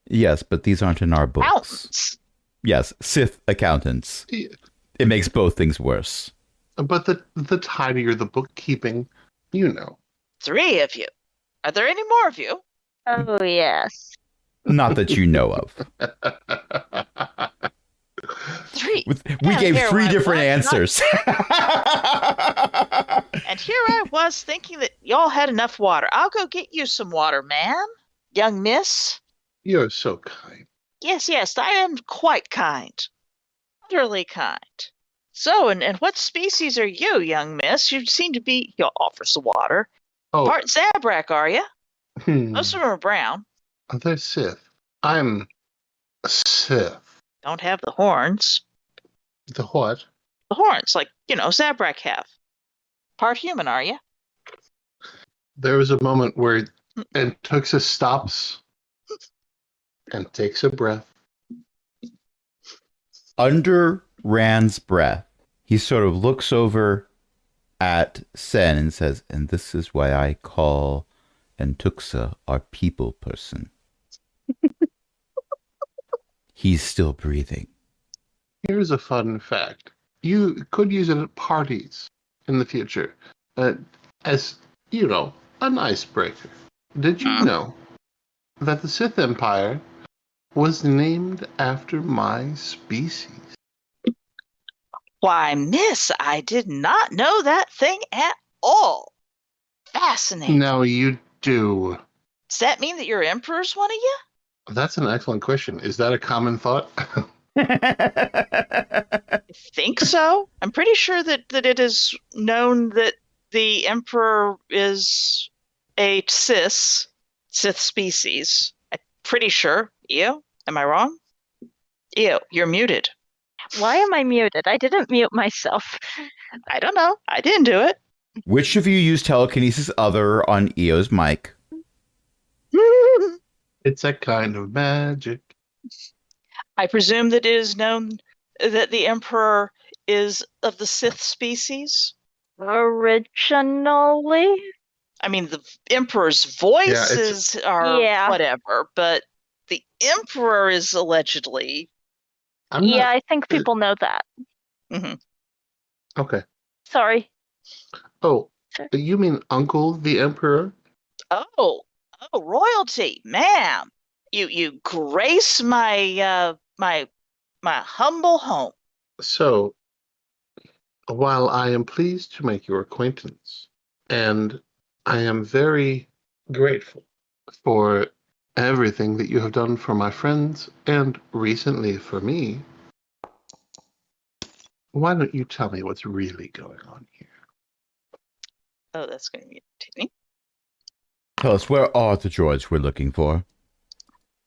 A: Yes, but these aren't in our books.
B: Accountants.
A: Yes, Sith accountants.
C: Yeah.
A: It makes both things worse.
C: But the tidier the bookkeeping, you know.
B: 3 of you. Are there any more of you?
D: Oh, yes.
A: Not that you know of.
B: 3.
A: We
B: Yeah,
A: gave
B: here
A: 3
B: I
A: different
B: was.
A: answers.
B: And here I was thinking that y'all had enough water. I'll go get you some water, ma'am. Young miss.
C: You're so kind.
B: Yes, I am quite kind. Utterly kind. So, and what species are you, young miss? You seem to be, you'll offer some water.
C: Oh,
B: Part Zabrak, are you?
C: hmm.
B: Most of them are brown.
C: They're Sith. I'm a Sith.
B: Don't have the horns.
C: The what?
B: the horns, like, Zabrak have. Part human, are you?
C: There was a moment where Antuxa stops and takes a breath.
A: Under Rand's breath, he sort of looks over at Sen and says, and this is why I call Antuxa our people person. He's still breathing.
C: Here's a fun fact. You could use it at parties in the future as, an icebreaker. Did you know that the Sith Empire was named after my species?
B: Why, miss, I did not know that thing at all. Fascinating.
C: Now you do.
B: Does that mean that your emperor's one of you?
C: That's an excellent question. Is that a common thought?
B: I think so. I'm pretty sure that it is known that the emperor is a Sith species. I'm pretty sure. Io, am I wrong? Io, you're muted.
D: Why am I muted? I didn't mute myself.
B: I don't know. I didn't do it.
A: Which of you used telekinesis other on Eo's mic?
C: It's a kind of magic.
B: I presume that it is known that the emperor is of the Sith species.
D: Originally?
B: I mean, the emperor's voices are whatever, but the emperor is allegedly.
D: I think people know that.
B: Mm-hmm.
C: Okay.
D: Sorry.
C: Oh,
D: Sure.
C: You mean Uncle the Emperor?
B: Oh, royalty, ma'am. You grace my my humble home.
C: So, while I am pleased to make your acquaintance, and I am very grateful for everything that you have done for my friends and recently for me, why don't you tell me what's really going on here?
B: Oh, that's going to be entertaining.
A: Tell us, where are the droids we're looking for?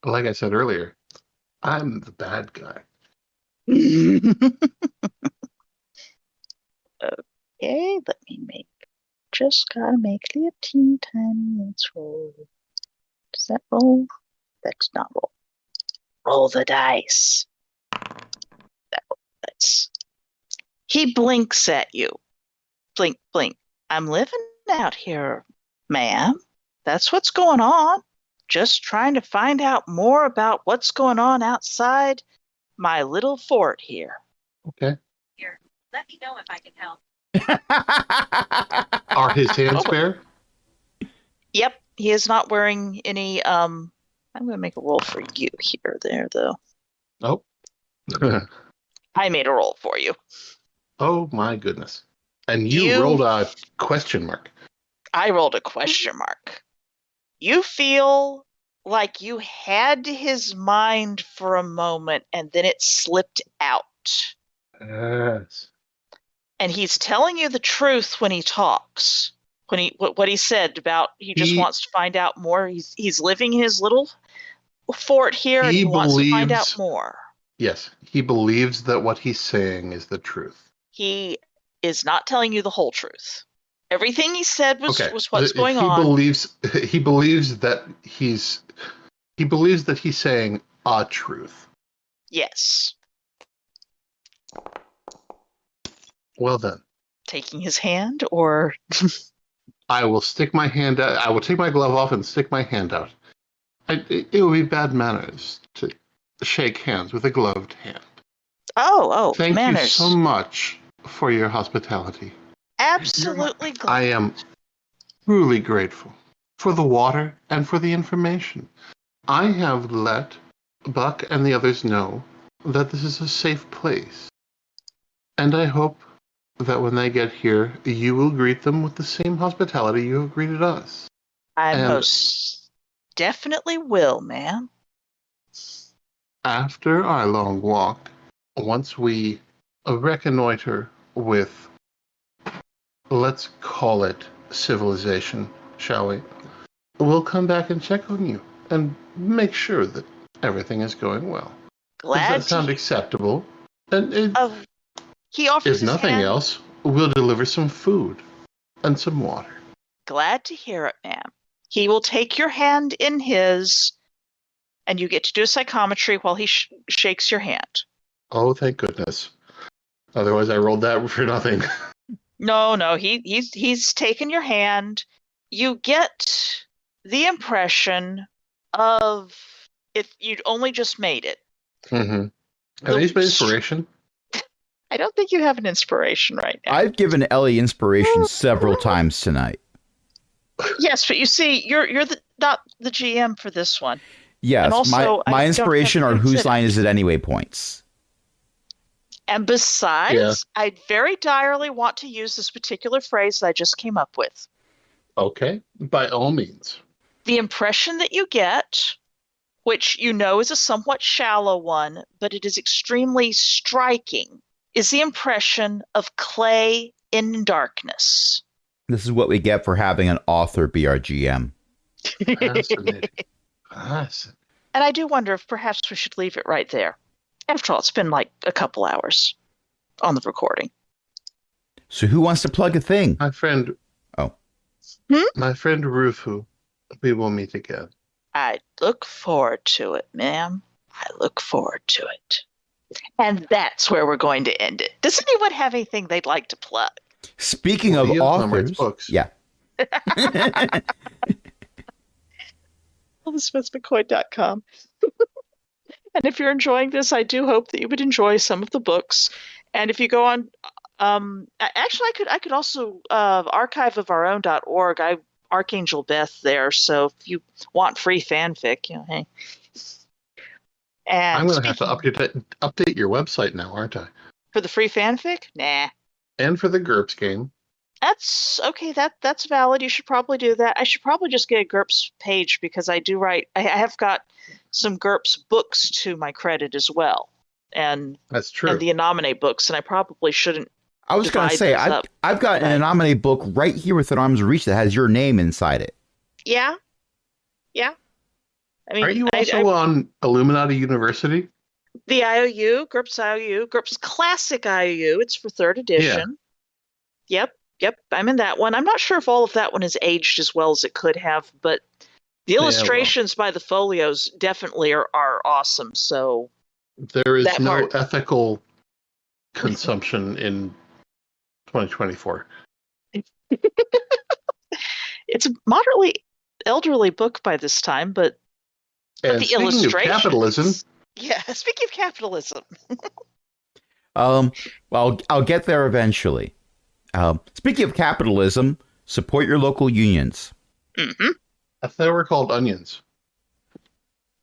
C: Like I said earlier, I'm the bad guy.
B: Okay, let me just gotta make the teeny tiny. Let's roll. Does that roll? That does not roll. Roll the dice. That's. He blinks at you. Blink, blink. I'm living out here, ma'am. That's what's going on. Just trying to find out more about what's going on outside my little fort here.
C: Okay.
E: Here, let me know if I can help.
C: Are his hands bare?
B: Yep, he is not wearing any. I'm gonna make a roll for you here, there though.
C: Oh.
B: I made a roll for you.
C: Oh my goodness. And you rolled a question mark.
B: I rolled a question mark. You feel like you had his mind for a moment and then it slipped out.
C: Yes.
B: And he's telling you the truth when he talks. What he said about he just wants to find out more. He's living his little fort here and he wants to find out more.
C: Yes, he believes that what he's saying is the truth.
B: He is not telling you the whole truth. Everything he said was what's going
C: on. He believes that he's saying a truth.
B: Yes.
C: Well then.
B: Taking his hand or
C: I will stick my hand out. I will take my glove off and stick my hand out. It would be bad manners to shake hands with a gloved hand.
B: Oh,
C: Thank
B: manners.
C: you so much for your hospitality.
B: Absolutely glad.
C: I am truly grateful for the water and for the information. I have let Buck and the others know that this is a safe place. And I hope that when they get here, you will greet them with the same hospitality you have greeted us.
B: I most definitely will, ma'am.
C: After our long walk, once we reconnoiter with, let's call it civilization, shall we? We'll come back and check on you and make sure that everything is going well.
B: Glad
C: Does that sound acceptable?
B: He offers
C: If
B: his
C: nothing
B: hand.
C: else, we'll deliver some food and some water.
B: Glad to hear it, ma'am. He will take your hand in his, and you get to do a psychometry while he shakes your hand.
C: Oh, thank goodness. Otherwise, I rolled that for nothing.
B: No, he's taken your hand. You get the impression of if you'd only just made it.
C: Mm-hmm.
B: The-
C: Are these my inspiration?
B: I don't think you have an inspiration right now.
A: I've given Ellie inspiration several times tonight.
B: Yes, but you see, you're not the GM for this one.
A: Yes,
B: And also, I
A: my
B: don't
A: inspiration
B: have
A: are whose
B: considered.
A: line is it anyway points.
B: And besides,
C: Yeah.
B: I very direly want to use this particular phrase that I just came up with.
C: Okay, by all means.
B: The impression that you get, which you know is a somewhat shallow one, but it is extremely striking, is the impression of clay in darkness.
A: This is what we get for having an author be our GM.
C: Fascinating. Fascinating.
B: And I do wonder if perhaps we should leave it right there. After all, it's been like a couple hours on the recording.
A: So who wants to plug a thing?
C: My friend.
A: Oh.
C: My friend Rufoo. We will meet again.
B: I look forward to it, ma'am. I look forward to it. And that's where we're going to end it. Does anyone have anything they'd like to plug?
A: Speaking of
C: Ian Plum writes
A: authors,
C: books.
A: yeah.
B: ElizabethMcCoy.com. And if you're enjoying this, I do hope that you would enjoy some of the books. And if you go on, actually, I could also archiveofourown.org. I Archangel Beth there. So if you want free fanfic, hey. And
C: I'm going to have to update your website now, aren't I?
B: for the free fanfic, nah.
C: And for the GURPS game.
B: That's okay. That's valid. You should probably do that. I should probably just get a GURPS page because I do write. I have got some GURPS books to my credit as well, and
C: That's true.
B: and the Anominate books. And I probably shouldn't.
A: I was going to
B: divide
A: say,
B: those up.
A: I've got an Anominate book right here within arm's reach that has your name inside it.
B: Yeah. I mean,
C: Are you also on Illuminati University?
B: the IOU, GURPS Classic IOU? It's for 3rd edition. Yep. I'm in that one. I'm not sure if all of that one has aged as well as it could have, but the illustrations by the folios definitely are awesome. So
C: There is
B: That
C: no
B: part.
C: ethical consumption in 2024.
B: it's a moderately elderly book by this time, but
C: And
B: the
C: speaking of
B: illustrations.
C: capitalism,
B: Yeah, speaking of capitalism.
A: Well, I'll get there eventually. Speaking of capitalism, support your local unions.
B: Mm-hmm.
C: I thought they were called onions.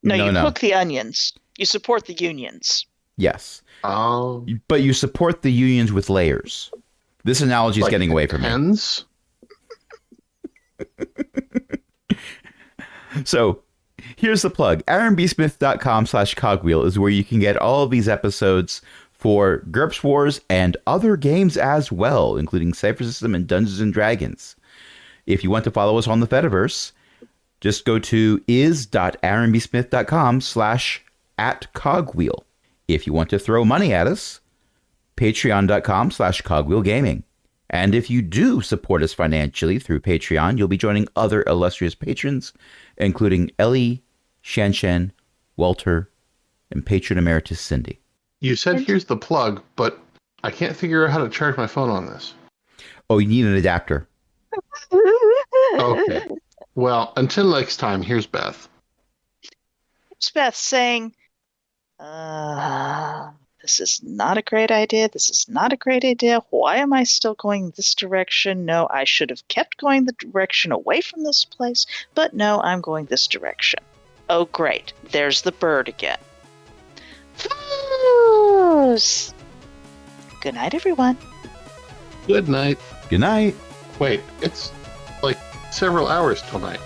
B: No, you cook the onions. You support the unions.
A: Yes,
C: Oh,
A: but you support the unions with layers. This analogy is
C: like
A: getting away from me.
C: hens?
A: So here's the plug. AaronBSmith.com/cogwheel is where you can get all of these episodes for GURPS Wars and other games as well, including Cypher System and Dungeons and Dragons. If you want to follow us on the Fediverse, just go to is.aaronbsmith.com/@cogwheel. If you want to throw money at us, patreon.com/cogwheelgaming. And if you do support us financially through Patreon, you'll be joining other illustrious patrons, including Ellie, Shen, Walter, and patron emeritus Cindy.
C: You said here's the plug, but I can't figure out how to charge my phone on this.
A: Oh, you need an adapter.
C: Okay. Well, until next time, here's Beth.
B: It's Beth saying, this is not a great idea. This is not a great idea. Why am I still going this direction? No, I should have kept going the direction away from this place. But no, I'm going this direction. Oh, great. There's the bird again. Good night, everyone.
C: Good night.
A: Good night.
C: Wait, it's like several hours till night.